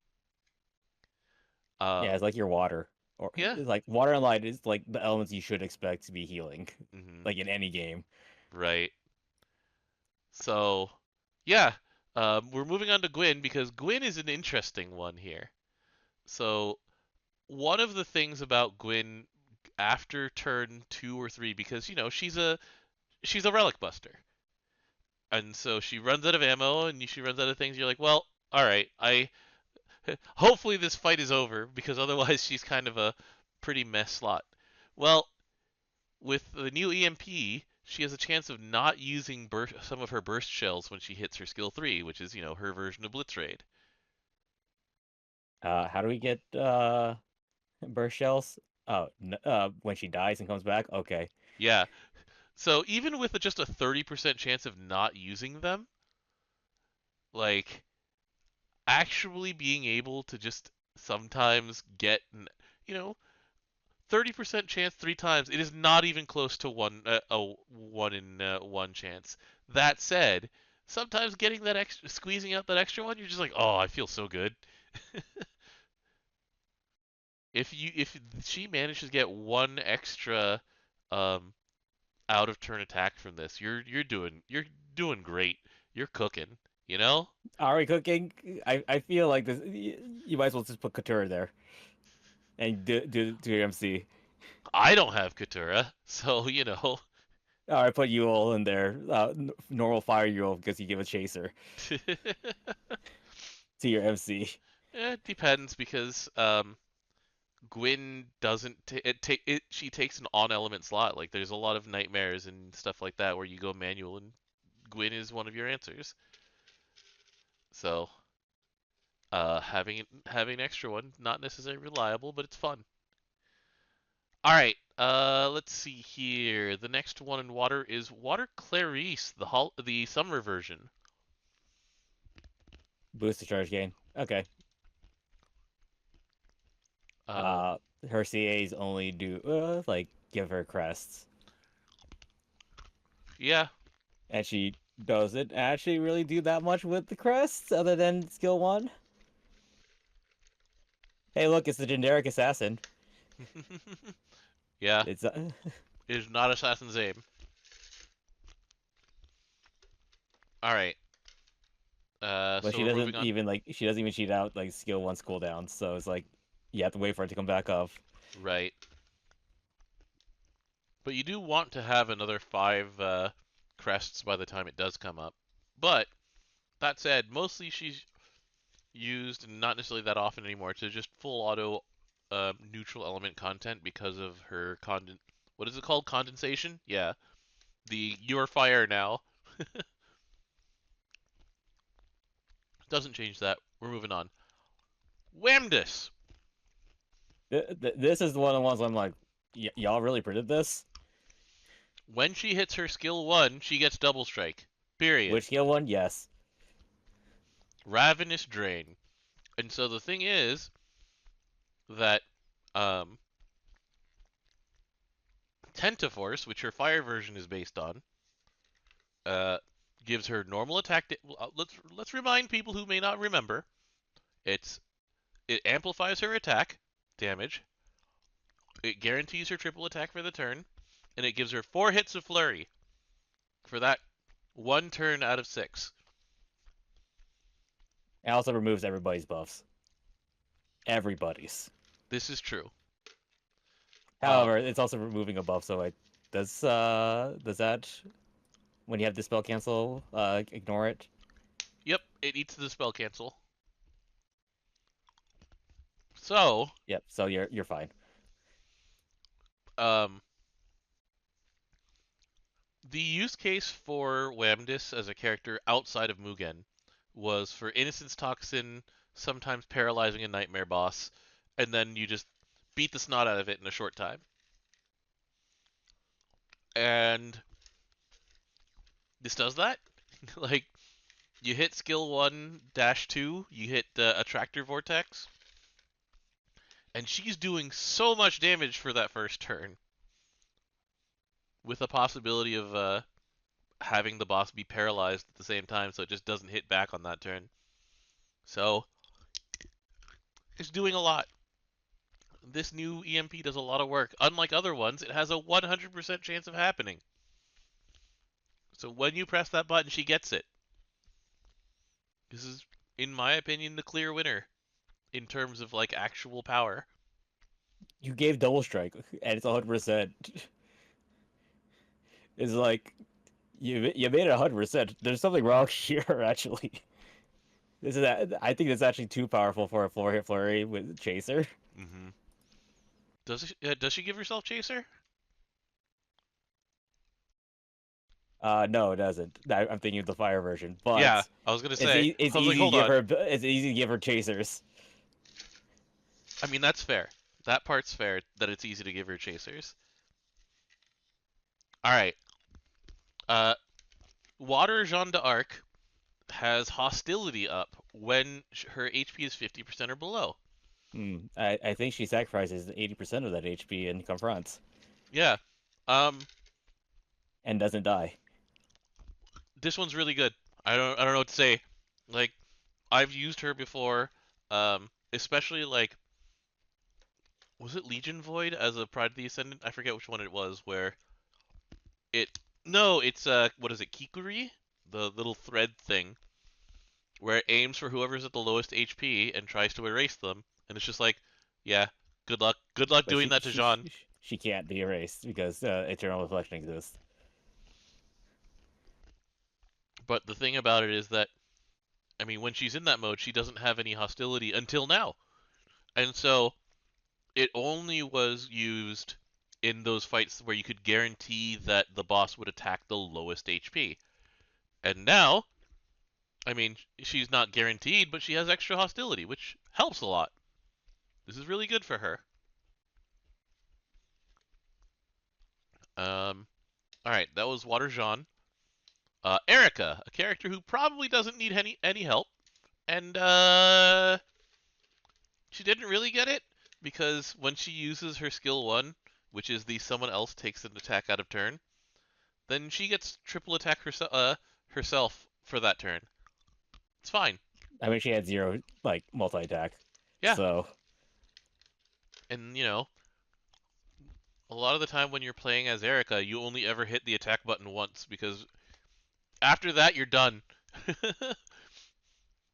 Yeah, it's like your water. Or Yeah. it's like water and light is like the elements you should expect to be healing, Hmm. like in any game. Right. So, yeah, we're moving on to Gwyn because Gwyn is an interesting one here. So, one of the things about Gwyn after turn 2 or 3, because she's a relic buster, and so she runs out of ammo and she runs out of things. You're like, well, all right, I hopefully this fight is over because otherwise she's kind of a pretty mess slot. Well, with the new EMP, she has a chance of not using some of her burst shells when she hits her skill 3, which is, her version of Blitz Raid. How do we get burst shells? Oh, when she dies and comes back. Okay. Yeah. So even with just a 30% chance of not using them, like actually being able to just sometimes get, you know, 30% chance 3 times, it is not even close to a 1 in 1 chance. That said, sometimes getting that extra, squeezing out that extra one, you're just like, oh, I feel so good. If she manages to get one extra um, out of turn attack from this, you're doing great. You're cooking, you know? Are we cooking? I feel like this. You might as well just put Katura there and do your MC. I don't have Katura, so All right, put Yule in there. Normal fire Yule because you give a chaser to your MC. It depends because Gwyn doesn't she takes an on element slot. Like there's a lot of nightmares and stuff like that where you go manual and Gwyn is one of your answers. So having an extra one not necessarily reliable, but it's fun. All right, let's see here. The next one in water is Water Clarice, the summer version. Boost the charge gain. Okay. Um, Uh, her CAs only do like give her crests, yeah, and she doesn't actually really do that much with the crests other than skill 1. Hey, look, it's the generic assassin. yeah, It's it is not Assassin's Aim. All right, but so she we're moving doesn't on. even she doesn't even cheat out like skill 1's cooldown, so it's like you have to wait for it to come back up. Right, but you do want to have another 5 crests by the time it does come up. But that said, mostly she's used not necessarily that often anymore to just full auto neutral element content because of her what is it called? Condensation? Yeah. The you're fire now. Doesn't change that. We're moving on. Whamdus. This is one of the ones I'm like, y'all really printed this? When she hits her skill 1, she gets double strike. Period. Which skill 1? Yes. Ravenous Drain. And so the thing is that um, Tentaforce, which her fire version is based on, uh, gives her normal attack. Let's remind people who may not remember. It's it amplifies her attack damage. It guarantees her triple attack for the turn, and it gives her 4 hits of flurry for that 1 turn out of 6. It also removes everybody's buffs. Everybody's. This is true. However, it's also removing a buff, so does that when you have the spell cancel ignore it? Yep, it eats the spell cancel. So, Yep, so you're fine. um, The use case for Wamdis as a character outside of Mugen was for Innocence Toxin, sometimes paralyzing a nightmare boss, and then you just beat the snot out of it in a short time. And this does that. Like, you hit skill 1 dash 2, you hit Attractor Vortex, and she's doing so much damage for that first turn, with a possibility of having the boss be paralyzed at the same time, so it just doesn't hit back on that turn. So, it's doing a lot. This new EMP does a lot of work. Unlike other ones, it has a 100% chance of happening. So when you press that button, she gets it. This is, in my opinion, the clear winner in terms of like actual power. You gave double strike, and it's 100%. It's like you made it 100%. There's something wrong here, actually. I think it's actually too powerful for a floor hit flurry with Chaser. Mm-hmm. Does she give herself Chaser? No, it doesn't. I'm thinking of the fire version, Yeah, but I was gonna it's say. it's I was like, easy to hold give on. her it's easy to give her chasers. I mean, that's fair. That part's fair. That it's easy to give her Chasers. All right. Uh, Water Jeanne d'Arc has hostility up when her HP is 50% or below. I think she sacrifices 80% of that HP and confronts Yeah. Um, and doesn't die. this one's really good. I don't know what to say. Like, I've used her before. Especially like, was it Legion Void as a Pride of the Ascendant? I forget which one it was. Where it no, it's what is it, Kikuri? The little thread thing where it aims for whoever's at the lowest HP and tries to erase them, and it's just like, yeah, good luck. Good luck But doing that to Jeanne. she can't be erased because eternal reflection exists. But the thing about it is that, I mean, when she's in that mode, she doesn't have any hostility until now. And so it only was used in those fights where you could guarantee that the boss would attack the lowest HP. And now, I mean, she's not guaranteed, but she has extra hostility, which helps a lot. This is really good for her. All right, that was Water Jean. Erica, a character who probably doesn't need any help, and she didn't really get it because when she uses her skill 1, which is the someone else takes an attack out of turn, then she gets triple attack herself for that turn. It's fine. I mean, she had 0 like multi attack, Yeah, so and you know, a lot of the time when you're playing as Erica, you only ever hit the attack button once because after that you're done.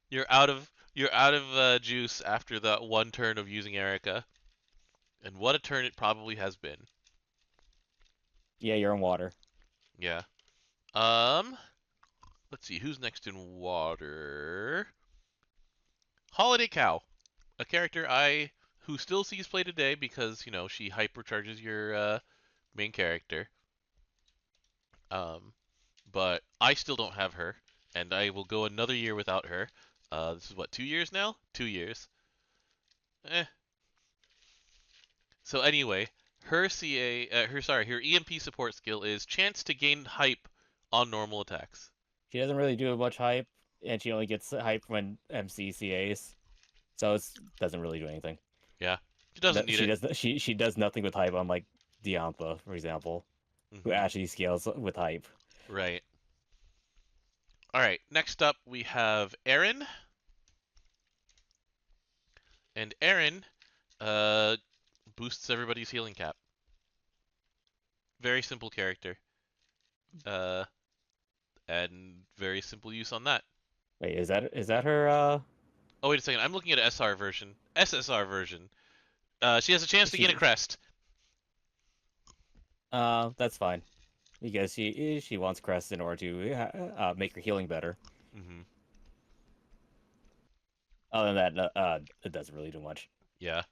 You're out of juice after that one turn of using Erica, and what a turn it probably has been. yeah, you're in water. Yeah. Um, let's see who's next in water. Holiday Cow, a character who still sees play today because she hypercharges your main character. Um, but I still don't have her, and I will go another year without her. This is what, 2 years now? 2 years. Eh. So anyway, her EMP support skill is chance to gain hype on normal attacks. She doesn't really do much hype, and she only gets hype when MCCAs, so it doesn't really do anything. Yeah, she doesn't need it. She does nothing with hype, unlike Diantha, for example, who actually scales with hype. Right. All right. Next up, we have Aaron, and Aaron boosts everybody's healing cap. Very simple character. Uh, and very simple use on that. Wait, is that her? Oh, wait a second. I'm looking at SSR version. She has a chance to gain a crest. That's fine, because she wants crest in order to make her healing better. Mm-hmm. Other than that, it doesn't really do much. Yeah.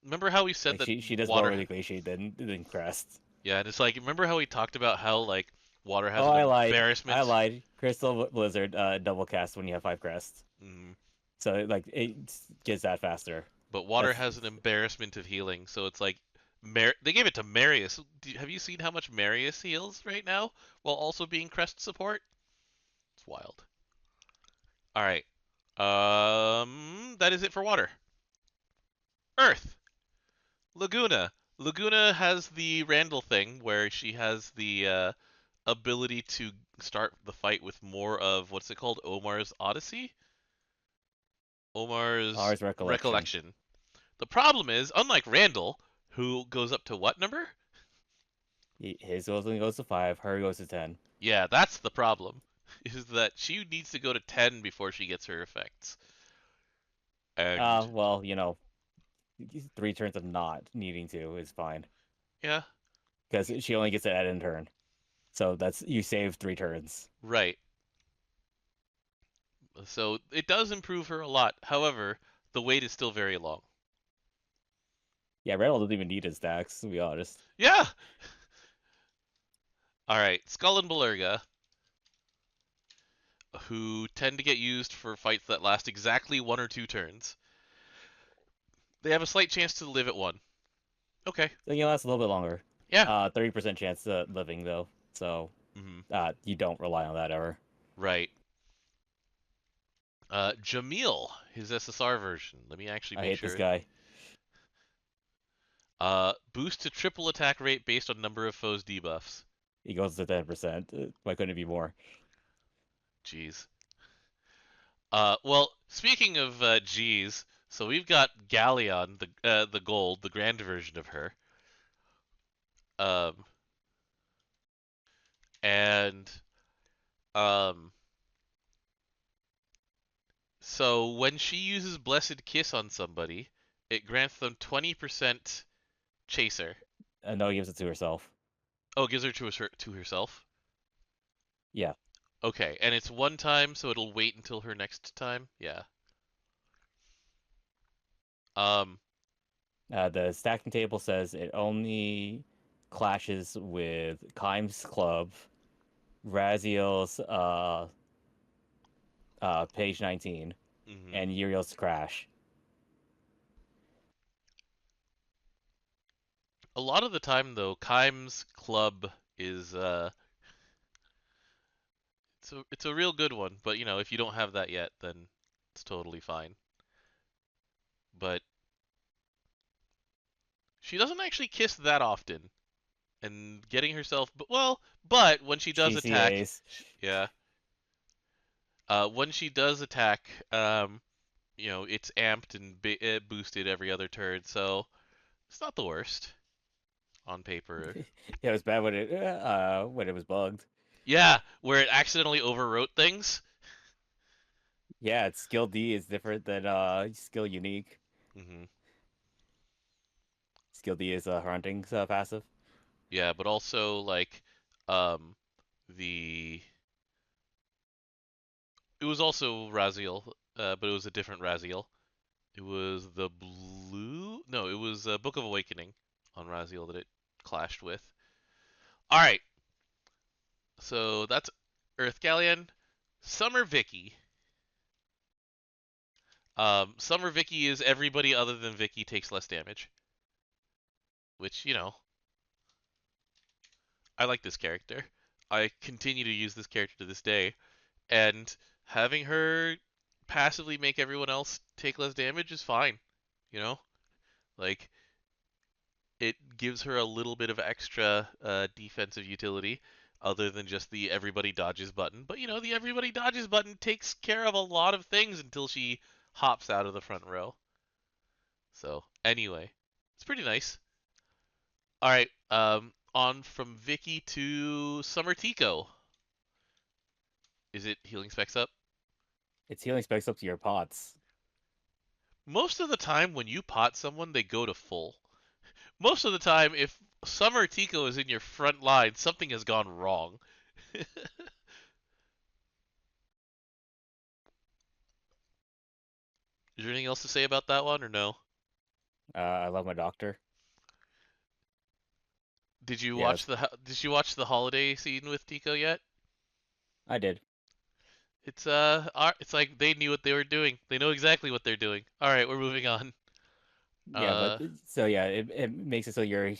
Remember how we said Like that she does water? more with Glaciate than crest. Yeah, and it's like, remember how we talked about how like water has Oh, an I lied. I embarrassment? lied. Crystal Blizzard double cast when you have 5 crests. Mm. So like it gets that faster. But water That's has an embarrassment of healing, so it's like they gave it to Marius. Have you seen how much Marius heals right now while also being crest support? It's wild. All right. That is it for water. Earth. Laguna. Laguna has the Randall thing where she has the ability to start the fight with more of what's it called? Omar's Odyssey? Omar's ours recollection. Recollection. The problem is, unlike Randall, who goes up to what number? His goes to 5. Her goes to 10. Yeah, that's the problem. Is that she needs to go to 10 before she gets her effects. And Well, 3 turns of not needing to is fine yeah, because she only gets it at end turn. So that's you save 3 turns. right. So it does improve her a lot. However, the wait is still very long. Yeah, Randall doesn't even need his stacks, to be honest. Yeah. All right, Skull and Belerga, who tend to get used for fights that last exactly 1 or 2 turns. They have a slight chance to live at 1. Okay. So you last a little bit longer. Yeah. 30% chance of living though. So Hmm. you don't rely on that ever. Right. Jamil, his SSR version. Let me actually I make hate this sure. guy. Boost to triple attack rate based on number of foes debuffs. He goes to 10%. Why couldn't it be more? Jeez. Well, speaking of G's, so we've got Galleon, the gold, the grand version of her. Um, and um, so when she uses Blessed Kiss on somebody, it grants them 20% chaser. No, he gives it to herself. Oh, it gives her to herself. Yeah. Okay, and it's 1 time, so it'll wait until her next time. Yeah. Um, The stacking table says it only clashes with Kimes Club, Raziel's page 19, mhm. and Uriel's Crash. A lot of the time, though, Kimes Club is it's a real good one. But if you don't have that yet, then it's totally fine. But she doesn't actually kiss that often, and getting herself, but when she does attack, GCAs. yeah, when she does attack, it's amped and boosted every other turn, so it's not the worst on paper. Yeah, it was bad when it was bugged. Yeah, where it accidentally overwrote things. Yeah, its skill D is different than skill unique. Hmm. Skill D is hunting passive. Yeah, but also like um the it was also Raziel, but it was a different Raziel. It was the blue. No, it was Book of Awakening on Raziel that it clashed with. All right, so that's Earth Galleon. Summer Vicky. Summer Vicky is everybody other than Vicky takes less damage, which I like this character. I continue to use this character to this day, and having her passively make everyone else take less damage is fine. You know, like it gives her a little bit of extra defensive utility other than just the everybody dodges button. But the everybody dodges button takes care of a lot of things until she hops out of the front row. So anyway, it's pretty nice. All right, on from Vicky to Summer Tico. Is it healing specs up? Its healing specs up to your pots. Most of the time when you pot someone, they go to full. Most of the time, if Summer Tico is in your front line, something has gone wrong. Is there anything else to say about that one or no? I love my doctor. Yeah, Did you watch the holiday scene with Tico yet? I did. It's like they knew what they were doing. They know exactly what they're doing. All right, we're moving on. Yeah, but Uh, so yeah, it makes it so your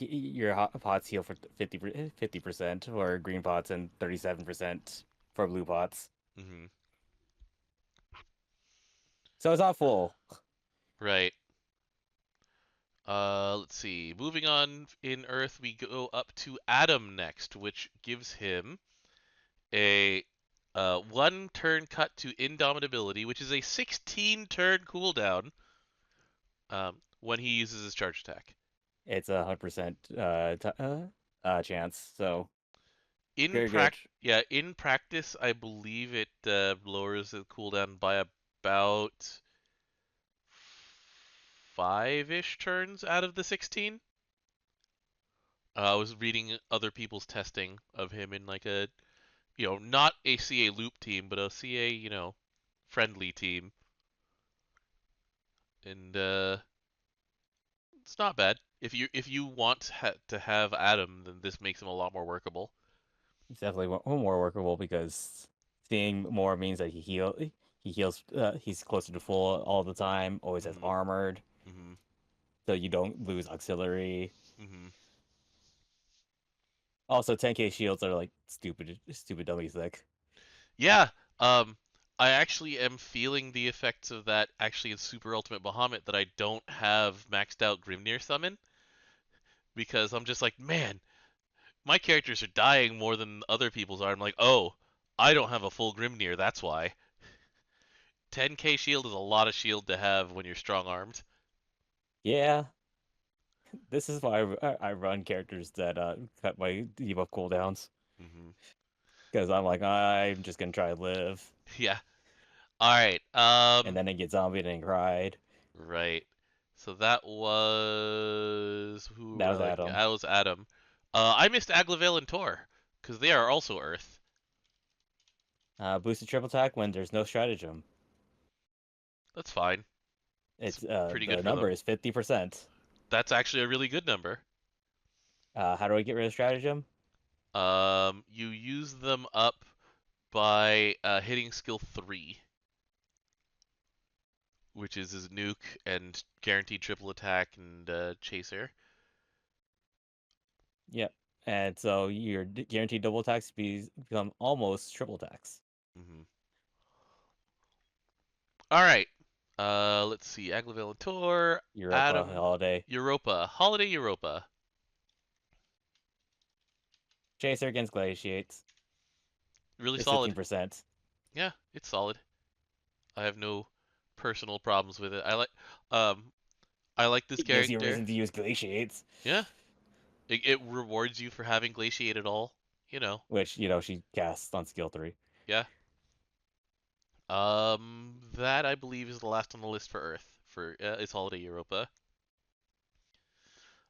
pots heal for 50% for green pots and 37% for blue pots. mhm, So it's not full. right. Let's see. Moving on in Earth, we go up to Adam next, which gives him a one turn cut to Indomitability, which is a 16 turn cooldown when he uses his charge attack. It's 100% chance. So very good. Yeah, in practice, I believe it lowers the cooldown by about five-ish turns out of the 16. I was reading other people's testing of him in like a, not a CA loop team, but a CA, friendly team, and it's not bad. If you want to have Adam, then this makes him a lot more workable. It's definitely more workable because seeing more means that he heals he's closer to full all the time, always has Mhm. armored, Mhm. so you don't lose auxiliary. Mhm. Also, 10k shields are like stupid dummy thick. Yeah. Um, I actually am feeling the effects of that actually in Super Ultimate Bahamut that I don't have maxed out Grimnir summon because I'm just like, man, my characters are dying more than other people's are. I'm like, oh, I don't have a full Grimnir, that's why. 10k shield is a lot of shield to have when you're strong armed. Yeah, this is why I run characters that cut my debuff cooldowns Hmm. because I'm like I'm just gonna try to live, Yeah. All right. and then it gets zombied and cried. Right. So that was who That were was like Adam. that was Adam. I missed Aglavale and Tor because they are also Earth. Boosted triple attack when there's no stratagem. That's fine. It's It's pretty good the for number them. is 50%. That's actually a really good number. How do I get rid of stratagem? You use them up by hitting skill 3, which is his nuke and guaranteed triple attack and chaser. Yep. And so your guaranteed double attacks become almost triple attacks. Hmm. All right. Let's see. Aglavale and Tor, Europa Adam, holiday. Europa, Holiday Europa. Chaser against glaciates. Really It's solid. 15%. Yeah, it's solid. I have no personal problems with it. Um I like this It gives you a character. reason to use glaciates, Yeah, it rewards you for having glaciate at all. You know. which she casts on skill 3. Yeah. That I believe is the last on the list for Earth for its holiday Europa.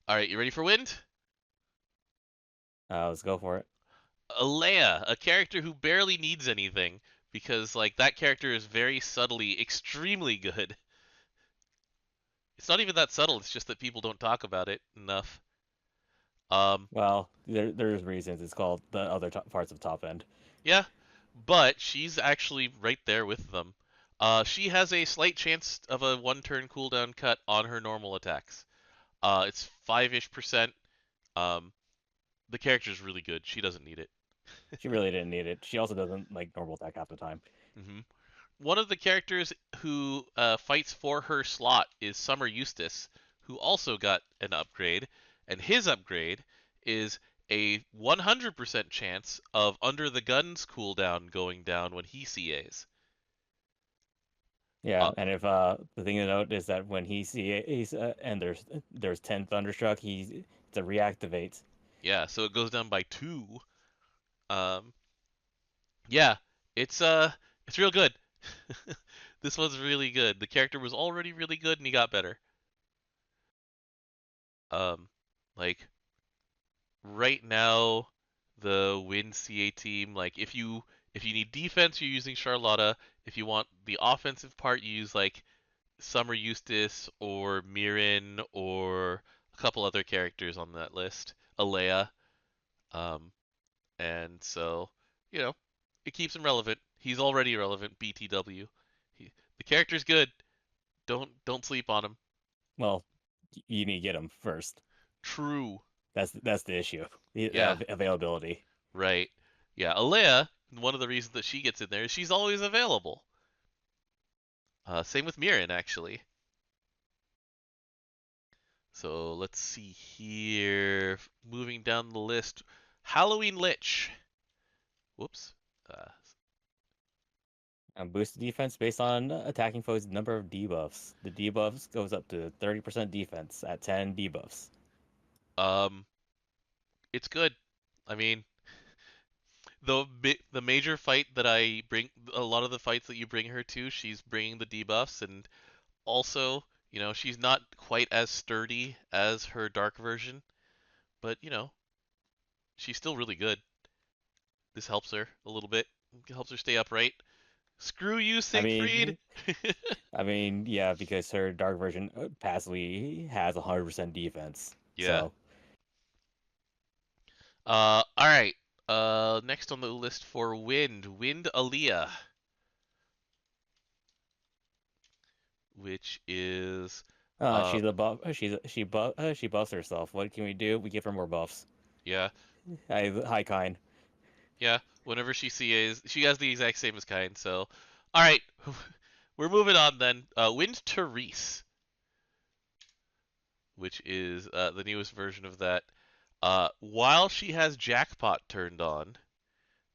All right, you ready for Wind? Let's go for it. Alea, a character who barely needs anything because like that character is very subtly extremely good. It's not even that subtle. It's just that people don't talk about it enough. Um, Well, there's reasons it's called the other parts of top end. yeah, but she's actually right there with them. She has a slight chance of a one-turn cooldown cut on her normal attacks. It's 5-ish%. Um, the character's really good. She doesn't need it. She really didn't need it. She also doesn't like normal attack half the time. Hmm. One of the characters who fights for her slot is Summer Eustace, who also got an upgrade, and his upgrade is a 100% chance of Under the Guns cooldown going down when he CAs. Yeah, and if the thing to note is that when he's and there's 10 thunderstruck, it's a reactivate. Yeah, so it goes down by 2. Um, yeah, it's real good. This one's really good. The character was already really good and he got better. Um, like right now, the Win CA team, like if you need defense, you're using Charlotta. If you want the offensive part, you use like Summer Eustace or Mirren or a couple other characters on that list. Alea. Um, and so, you know, it keeps him relevant. He's already relevant, BTW. The character's good. Don't sleep on him. Well, you need to get them first. True. That's the issue. The Yeah, availability. right. Yeah, Alea, one of the reasons that she gets in there is she's always available. Same with Mirren, actually. So let's see here. Moving down the list, Halloween Lich. Whoops. Uh, Boost defense based on attacking foes' number of debuffs. The debuffs goes up to 30% defense at 10 debuffs. um, it's good. I mean, the major fight that I bring, a lot of the fights that you bring her to, she's bringing the debuffs, and also, she's not quite as sturdy as her dark version, but she's still really good. This helps her a little bit, helps her stay upright. Screw you, I Siegfried. mean, yeah, because her dark version passively has 100% defense. Yeah. So, All right. Next on the list for Wind Aaliyah, which is she's a buff. She buffs herself. What can we do? We give her more buffs. yeah, Hi, kind. yeah. Whenever she sees, she has the exact same as Kind. So, all right, we're moving on then. Wind Therese, which is the newest version of that. While she has Jackpot turned on,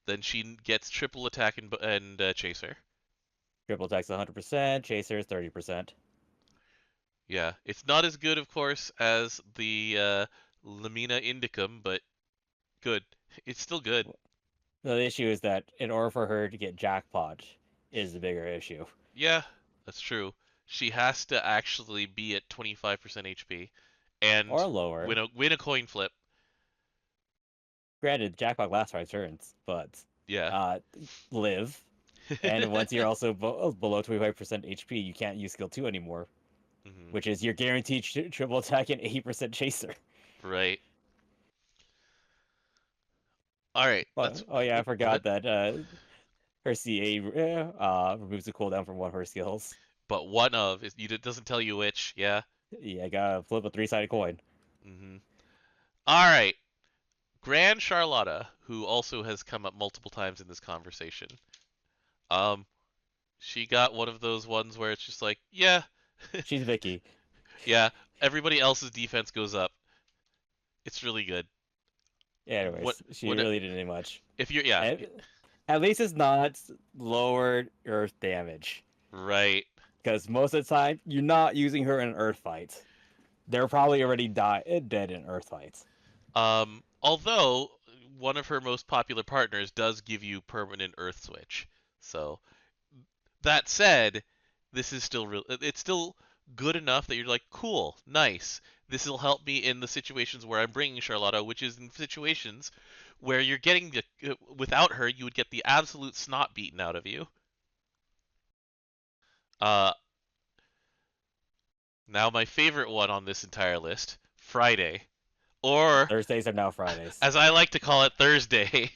then she gets triple attack and chaser. Triple attacks 100%. Chaser is 30%. Yeah, it's not as good, of course, as the Lamina Indicum, but good. It's still good. The issue is that in order for her to get jackpot is the bigger issue. Yeah, that's true. She has to actually be at 25% HP and Or lower. win a coin flip. Granted, jackpot lasts 5 turns, but Yeah. uh, live. And once you're also below 25% HP, you can't use skill 2 anymore, hmm which is your guaranteed triple attack and 80% chaser. Right. All right. That's Oh yeah, I go ahead. forgot that her CA removes the cooldown from one of her skills. But one of it doesn't tell you which. Yeah. Yeah, I gotta flip a 3-sided coin. hmm All right. Grand Charlotta, who also has come up multiple times in this conversation. Um, she got one of those ones where it's just like, yeah, She's Vicky. yeah, everybody else's defense goes up. It's really good. Yeah, What anyways, she what really didn't do much. if you're yeah, At least it's not lowered earth damage. right. Because most of the time, you're not using her in an earth fight. They're probably already dead in earth fights. Although one of her most popular partners does give you permanent earth switch. So that said, this is still real. It's still good enough that you're like, cool, nice. This will help me in the situations where I'm bringing Charlotta, which is in situations where you're getting without her, you would get the absolute snot beaten out of you. Uh, Now my favorite one on this entire list, Friday, or Thursdays are now Fridays. as I like to call it, Thursday.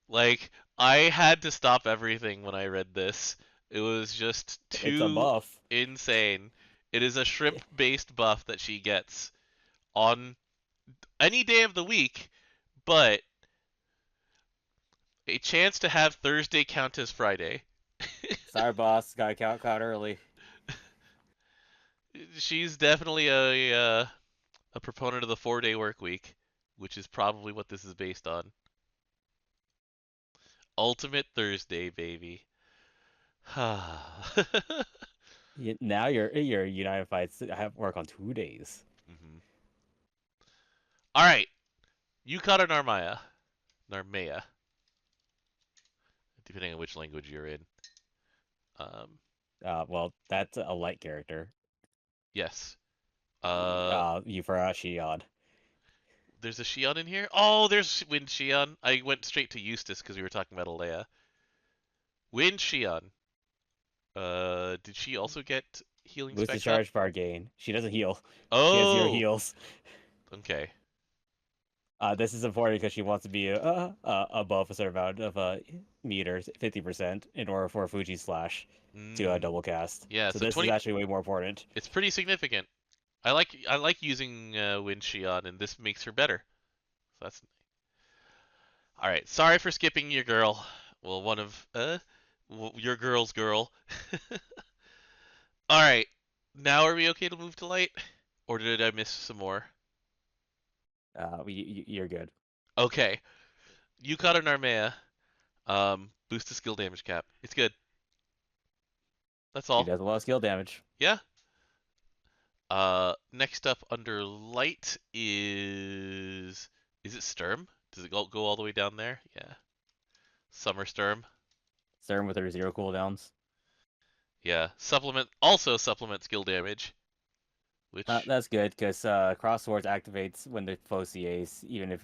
Like, I had to stop everything when I read this. It was just It's a too buff. insane. It is a shrimp-based buff that she gets on any day of the week, but a chance to have Thursday count as Friday. Sorry, boss. Gotta count early. She's definitely a proponent of the 4-day work week, which is probably what this is based on. Ultimate Thursday, baby. Now your United fights have work on 2 days. Mhm. All right, Yukata Narmaya, depending on which language you're in. Um, Well, that's a light character. yes. You forgot Shion. There's a Shion in here. Oh, there's Wind Shion. I went straight to Eustace because we were talking about Alea. Wind Shion. Did she also get healing Boosts the specs up? charge bar gain. She doesn't heal. She has 0 Oh, heals. okay. This is important because she wants to be above a certain amount of meters, 50%, in order for Fuji's slash to Mm. double cast. Yeah, So so this is 20. actually way more important. It's pretty significant. I like using Win Shion, and this makes her better. So that's all right. Sorry for skipping your girl. Well, one of your girl's girl. All right. Now are we okay to move to light, or did I miss some more? You're good. Okay. Yukata Narmea. Boost the skill damage cap. It's good. That's She all. does a lot of skill damage. Yeah. Next up under light is it Sturm? Does it go all the way down there? Yeah. Summer Sturm. Serum with her 0 cooldowns. Yeah. Supplement skill damage, which That's good because Cross Swords activates when the foe CAs, even if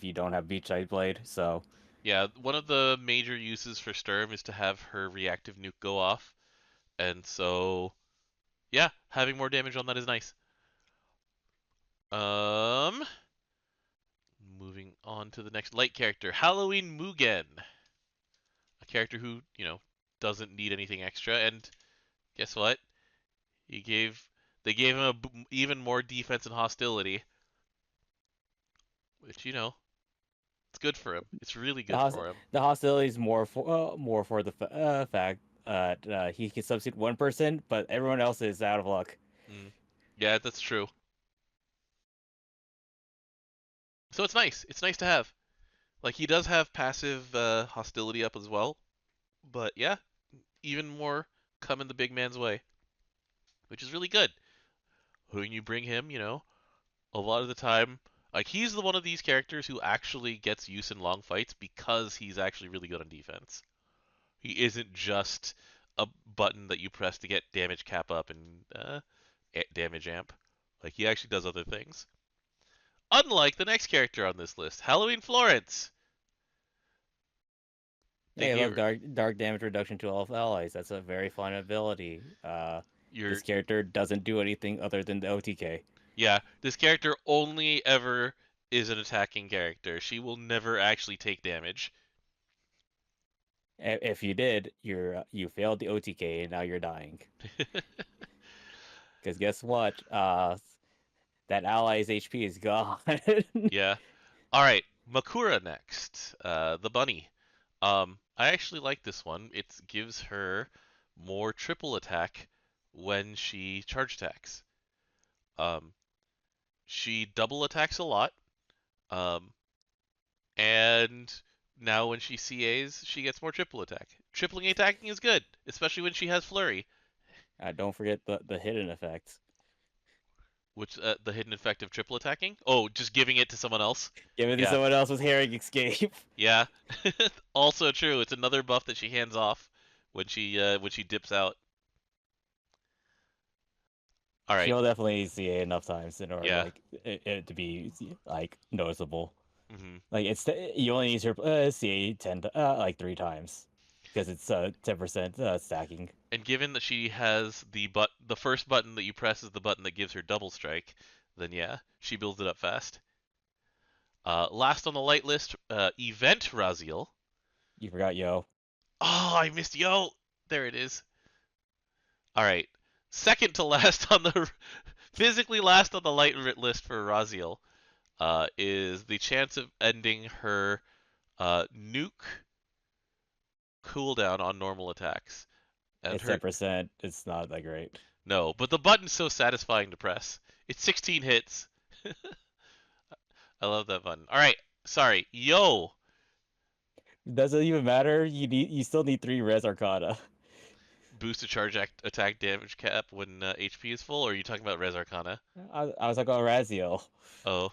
you don't have Beach Side Blade. So yeah, one of the major uses for Sturm is to have her reactive nuke go off. And so yeah, having more damage on that is nice. Um Moving on to the next light character, Halloween Mugen. A character who, doesn't need anything extra, and guess what? He gave they gave him even more defense and hostility, which it's good for him. It's really the good for him. the hostility is more for the fact that he can substitute one person, but everyone else is out of luck. Mm. Yeah, that's true. So it's nice. It's nice to have. Like he does have passive hostility up as well, but yeah, even more coming the big man's way, which is really good. When you bring him, a lot of the time, like he's the one of these characters who actually gets use in long fights because he's actually really good on defense. He isn't just a button that you press to get damage cap up and damage amp. Like he actually does other things. Unlike the next character on this list, Halloween Florence. They Hey, look, gave dark damage reduction to all allies. That's a very fun ability. your This character doesn't do anything other than the OTK. yeah. This character only ever is an attacking character. She will never actually take damage. If you did, you failed the OTK and now you're dying. Because guess what? That ally's HP is gone. Yeah. All right, Makura next. The bunny. I actually like this one. It gives her more triple attack when she charge attacks. Um, she double attacks a lot. Um, and now when she CAs, she gets more triple attack. Tripling attacking is good, especially when she has flurry, Don't forget the hidden effects. which the hidden effect of triple attacking. Oh, just giving it to someone else. Give it to Yeah, someone else with Herring Escape. yeah. Also true. It's another buff that she hands off when she dips out. All right. She'll definitely CA enough times in order Yeah. like it to be like noticeable. Hmm. Like you only use her CA like 3 times because it's 10% stacking. And given that she has the first button that you press is the button that gives her double strike, then yeah, she builds it up fast. Last on the light list, Event Raziel. You forgot Yo. Oh, I missed Yo. There it is. All right. Second to last on the physically last on the light list for Raziel is the chance of ending her nuke cooldown on normal attacks. And It's her 10%. It's not that great. no, but the button's so satisfying to press. It's 16 hits. I love that button. All right, sorry, Yo. Doesn't even matter. You still need 3 Res Arcana. Boost a charge attack damage cap when HP is full, or are you talking about Res Arcana? I was like, oh, Raziel. Oh.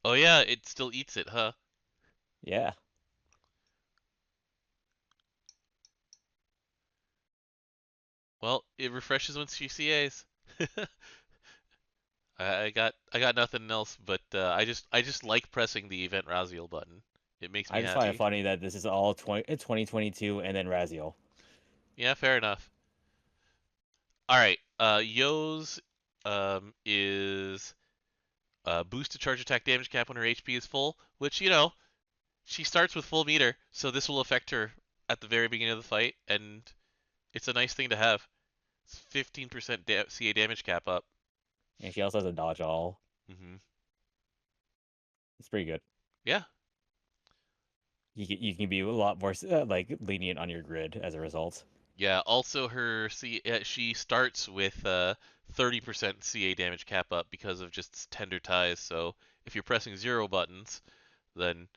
Oh yeah, it still eats it, huh? Yeah. Well, it refreshes when she CAs. I got nothing else, but I just like pressing the Event Raziel button. It makes me I just find it happy. funny that this is all 2022 and then Raziel. Yeah, fair enough. All right, Yo's is boost to charge attack damage cap when her HP is full, which, you know, she starts with full meter, so this will affect her at the very beginning of the fight, and it's a nice thing to have. It's 15% CA damage cap up. And she also has a dodge all. Mm-hmm. It's pretty good. Yeah. You can be a lot more like lenient on your grid as a result. Yeah. Also, she starts with 30% CA damage cap up because of just tender ties. So if you're pressing 0 buttons, then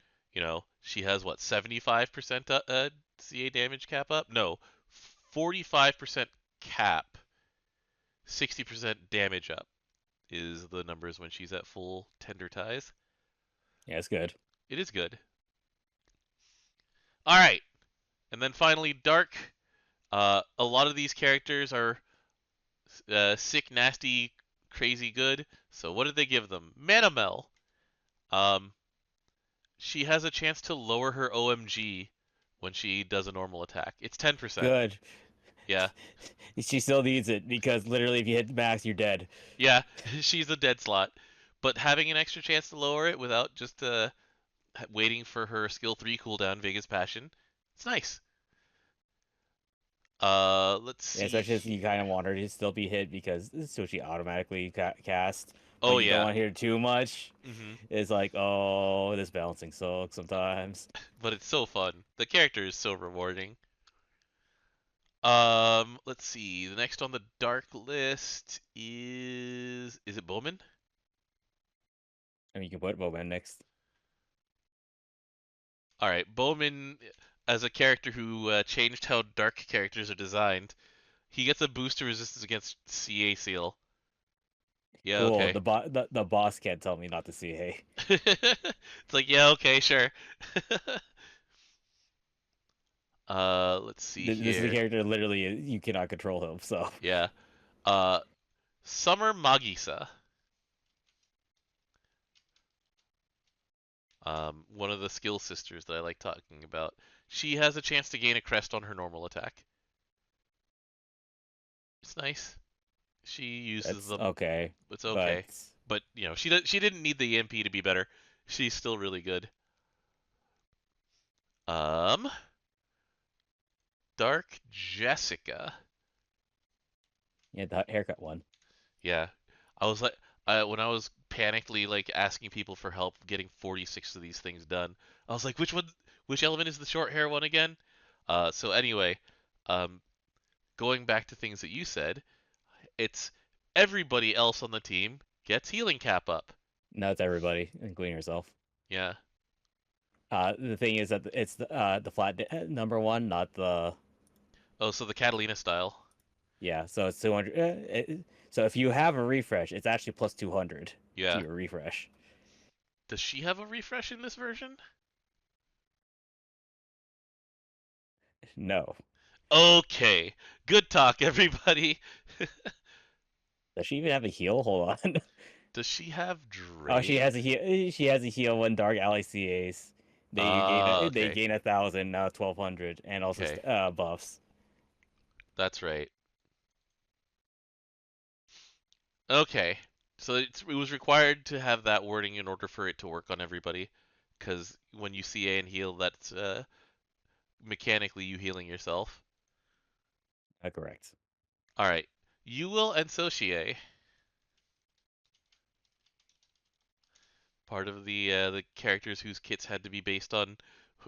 she has what 75% CA damage cap up? No, 45% cap, 60% damage up is the numbers when she's at full tender ties. Yeah, it's good. It is good. All right, and then finally Dark. A lot of these characters are sick, nasty, crazy good. So what did they give them? Manamel. Um, she has a chance to lower her OMG when she does a normal attack. It's 10%. Good. Yeah. She still needs it because literally, if you hit max, you're dead. Yeah, she's a dead slot. But having an extra chance to lower it without just waiting for her skill 3 cooldown, Vega's Passion, it's nice. Let's Yeah, see. especially if you kind of want her to still be hit because so she automatically cast, but Oh you don't yeah. want to hit her too much. Hmm. It's like, oh, this balancing sucks sometimes. But it's so fun. The character is so rewarding. Let's see. The next on the dark list is it Bowman? I mean, you can put Bowman next. All right, Bowman as a character who changed how dark characters are designed. He gets a boost to resistance against CA seal. Yeah, Cool. okay. The boss can't tell me not to see. Hey, It's like, yeah, okay, sure. Let's see this is a here. character literally you cannot control him. So Yeah. Uh, Summer Magisa. One of the skill sisters that I like talking about. She has a chance to gain a crest on her normal attack. It's nice. She uses that's them. okay. It's But okay. But she didn't need the EMP to be better. She's still really good. Um, Dark Jessica. yeah, the haircut one. Yeah, I was like, when I was panically like asking people for help getting 46 of these things done, I was like, which element is the short hair one again? So anyway, um, going back to things that you said, it's everybody else on the team gets healing cap up. No, it's everybody, including yourself. Yeah. The thing is that it's the flat number one, not the Oh, so the Catalina style. yeah. So it's 200. So if you have a refresh, it's actually plus 200 to Yeah. your refresh. Does she have a refresh in this version? No. Okay. Good talk, everybody. Does she even have a heal? Hold on. Does she have Oh, she has drain? a heal. She has a heal when Dark Ally CAs. They Okay. gain 1,000, now 1,200, and also Okay. buffs. That's right. Okay. So it was required to have that wording in order for it to work on everybody. Because when you CA and heal, that's mechanically you healing yourself. Correct. Alright. Ewell and Sochie. Part of the characters whose kits had to be based on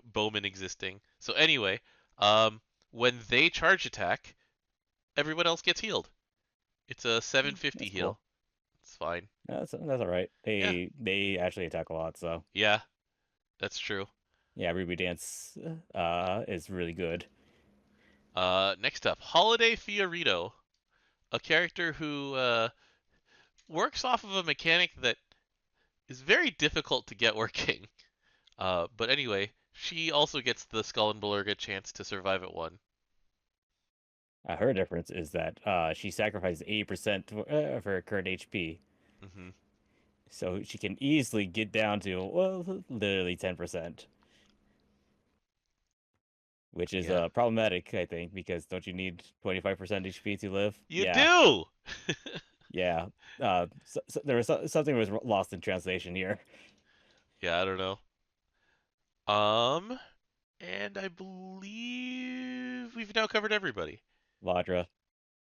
Bowman existing. So anyway, um, when they charge attack, everyone else gets healed. It's a 750 That's cool. heal. It's fine. That's all right. Yeah, They actually attack a lot, so yeah, that's true. yeah, Ruby Dance is really good. Next up, Holiday Fiorito, a character who works off of a mechanic that is very difficult to get working. But anyway, she also gets the Skull and Belerga chance to survive at one. Her difference is that she sacrifices 80% of her current HP, Hmm. so she can easily get down to well, literally 10%, which is Yeah, problematic, I think, because don't you need 25% HP to live? you Yeah, do. Yeah. There was something was lost in translation here. Yeah, I don't know. Um, and I believe we've now covered everybody. Vadra.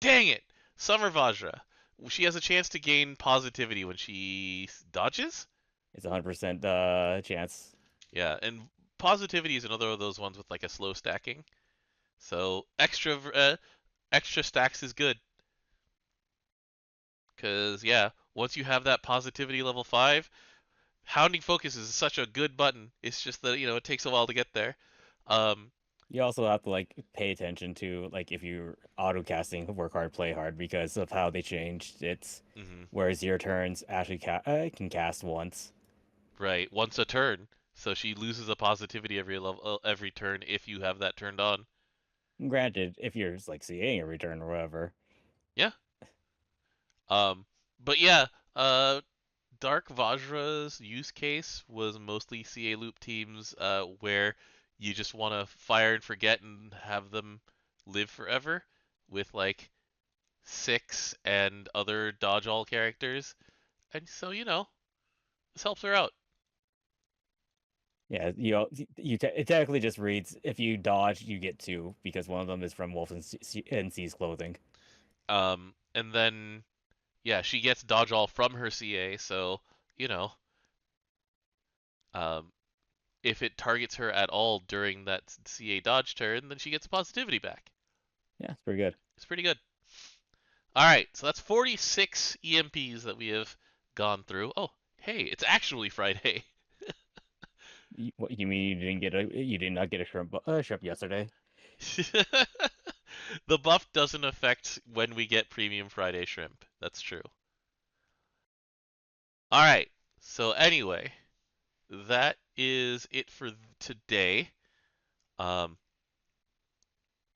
Dang it! Summer Vajra. She has a chance to gain positivity when she dodges? It's 100% chance. Yeah, and positivity is another of those ones with like a slow stacking. So extra stacks is good. Cause yeah, once you have that positivity level 5, hounding focus is such a good button. It's just that, it takes a while to get there. Um, You also have to like pay attention to like if you're auto casting work hard, play hard because of how they changed it. mhm, Whereas your turns actually can cast once. right, once a turn. So she loses a positivity every turn if you have that turned on. Granted, if you're just like CAing every turn or whatever. Yeah. Um, but yeah, Dark Vajra's use case was mostly CA loop teams where you just want to fire and forget and have them live forever with like six and other dodge all characters. And so, this helps her out. Yeah, it technically just reads if you dodge, you get two because one of them is from Wolf and C's clothing. And then, yeah, she gets dodge all from her CA, so, you know, um, if it targets her at all during that CA dodge turn, then she gets a positivity back. Yeah, it's pretty good. It's pretty good. All right, so that's 46 EMPs that we have gone through. Oh, hey, it's actually Friday. What you mean you did not get a shrimp yesterday? The buff doesn't affect when we get Premium Friday shrimp. That's true. All right, so anyway, that is it for today. Um,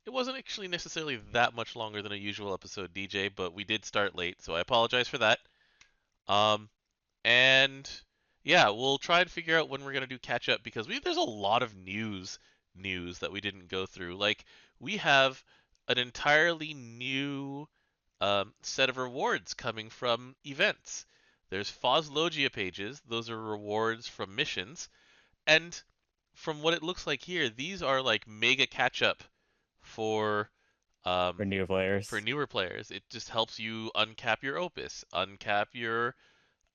it wasn't actually necessarily that much longer than a usual episode, DJ, but we did start late, so I apologize for that. Um, And yeah, we'll try and figure out when we're gonna do catch up because there's a lot of news that we didn't go through. Like we have an entirely new set of rewards coming from events. There's Foslogia pages; those are rewards from missions, and from what it looks like here, these are like mega catch up for For um, new for players. newer players. It just helps you uncap your opus, uncap your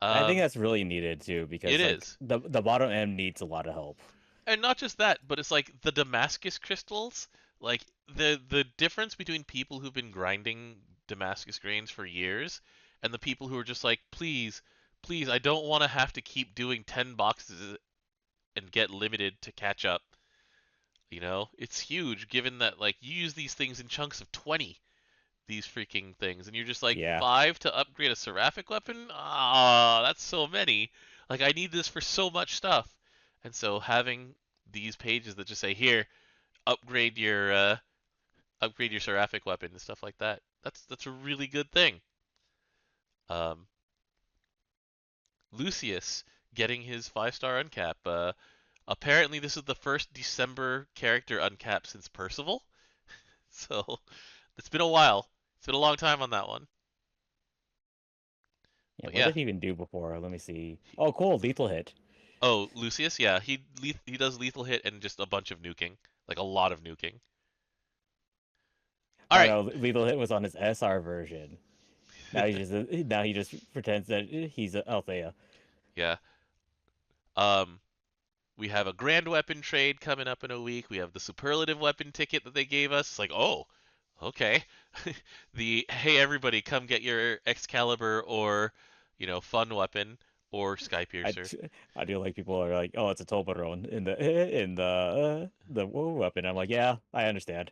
I think um, that's really needed too it because like is. the bottom end needs a lot of help. And not just that, but it's like the Damascus crystals, like the difference between people who've been grinding Damascus grains for years and the people who are just like, please, please, I don't want to have to keep doing 10 boxes and get limited to catch up. It's huge given that like you use these things in chunks of 20, these freaking things, and you're just like, Yeah. 5 to upgrade a seraphic weapon? Ah, that's so many. Like I need this for so much stuff. And so having these pages that just say here, upgrade your upgrade your seraphic weapon and stuff like that. That's a really good thing. Um, Lucius getting his 5-star uncap. Apparently this is the first December character uncap since Percival. So it's been a while. It's been a long time on that one. Yeah, But what yeah. did he even do before? Let me see. Oh, cool, lethal hit. Oh, Lucius, yeah, he does lethal hit and just a bunch of nuking, like a lot of nuking. All Oh right, no, lethal hit was on his SR version. Now he just pretends that he's Althea. yeah. Um, we have a grand weapon trade coming up in a week. We have the superlative weapon ticket that they gave us. It's like, oh, okay. The hey everybody, come get your Excalibur or fun weapon or I Skypiercer. I do like people are like, oh, it's a Toblerone in the weapon. I'm like, yeah, I understand.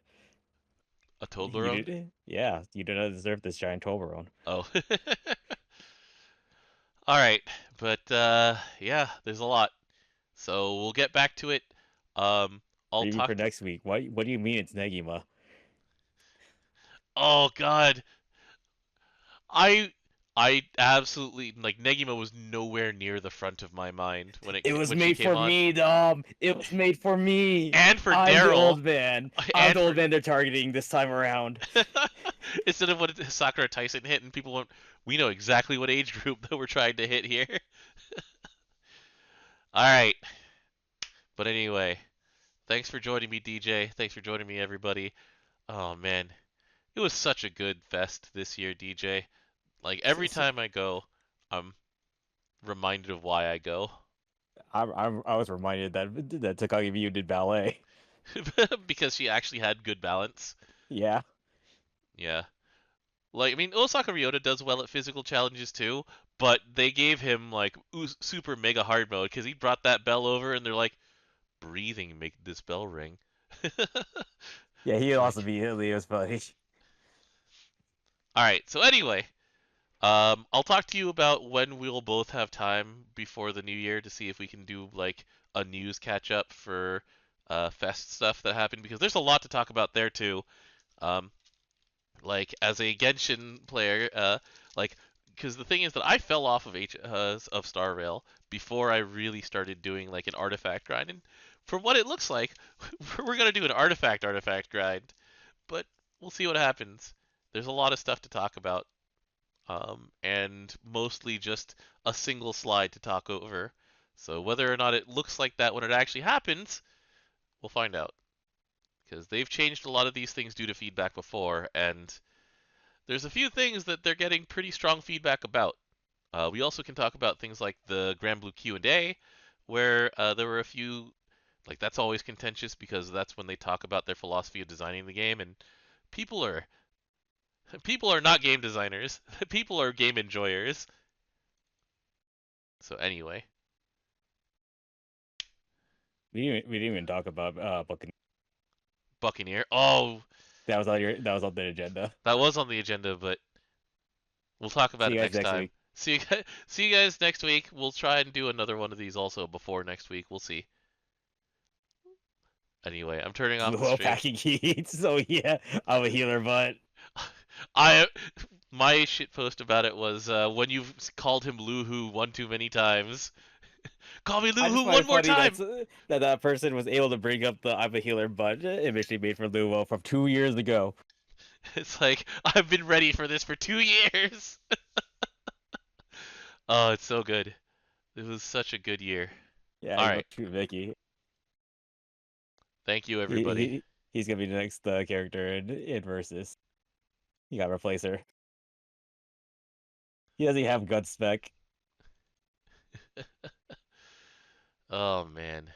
A You Toblerone. did, yeah, you do not deserve this giant Toblerone. Oh. All right, but yeah, there's a lot. So we'll get back to it. Um, I'll Preview for talk to. next week. What do you mean it's Negima? Oh God, I I absolutely like Negima was nowhere near the front of my mind when It was when she made came for on, me, Dom. It was made for me. and for I'm the Daryl, old man. I'm and the for old man they're targeting this time around. instead of what Sakura Tyson hit, and people went, we know exactly what age group that we're trying to hit here. All right, but anyway, thanks for joining me, DJ. Thanks for joining me, everybody. Oh man, it was such a good fest this year, DJ. Like every time I go, I'm reminded of why I go. I was reminded that Takagi Miyu did ballet. Because she actually had good balance. Yeah. Yeah. Like, I mean, Osaka Ryota does well at physical challenges too, but they gave him, like, super mega hard mode because he brought that bell over and they're like, breathing make this bell ring. Yeah, he It's lost like, immediately. It was funny. alright, so anyway, I'll talk to you about when we'll both have time before the new year to see if we can do, like, a news catch up for Fest stuff that happened because there's a lot to talk about there too. Um, like as a Genshin player, like because the thing is that I fell off of of Star Rail before I really started doing like an artifact grind, and for what it looks like, we're gonna do an artifact grind, but we'll see what happens. There's a lot of stuff to talk about, and mostly just a single slide to talk over. So whether or not it looks like that when it actually happens, we'll find out. Because they've changed a lot of these things due to feedback before, and there's a few things that they're getting pretty strong feedback about. We also can talk about things like the Granblue Q&A, where there were a few, like that's always contentious because that's when they talk about their philosophy of designing the game, and people are people are not game designers. People are game enjoyers. So anyway, We didn't even talk about Buccaneers. Buccaneer. Oh, That was on the agenda. that was on the agenda, but we'll talk See about it you guys next next time. week. See you guys next week. We'll try and do another one of these also before next week. We'll see. Anyway, I'm turning off the Luo stream. packing heat. So yeah, I'm a healer, but I my shit post about it was when you've called him Luhu one too many times. Call me I just Luhu find one it more funny time. that person was able to bring up the I'm a healer but image they made for Luo from 2 years ago. It's like I've been ready for this for 2 years. Oh, it's so good. It was such a good year. Yeah, All he right, must shoot Vicky. thank you He, everybody. he he's gonna be the next character in Versus. You gotta replace her. He doesn't even have gut spec. Oh man.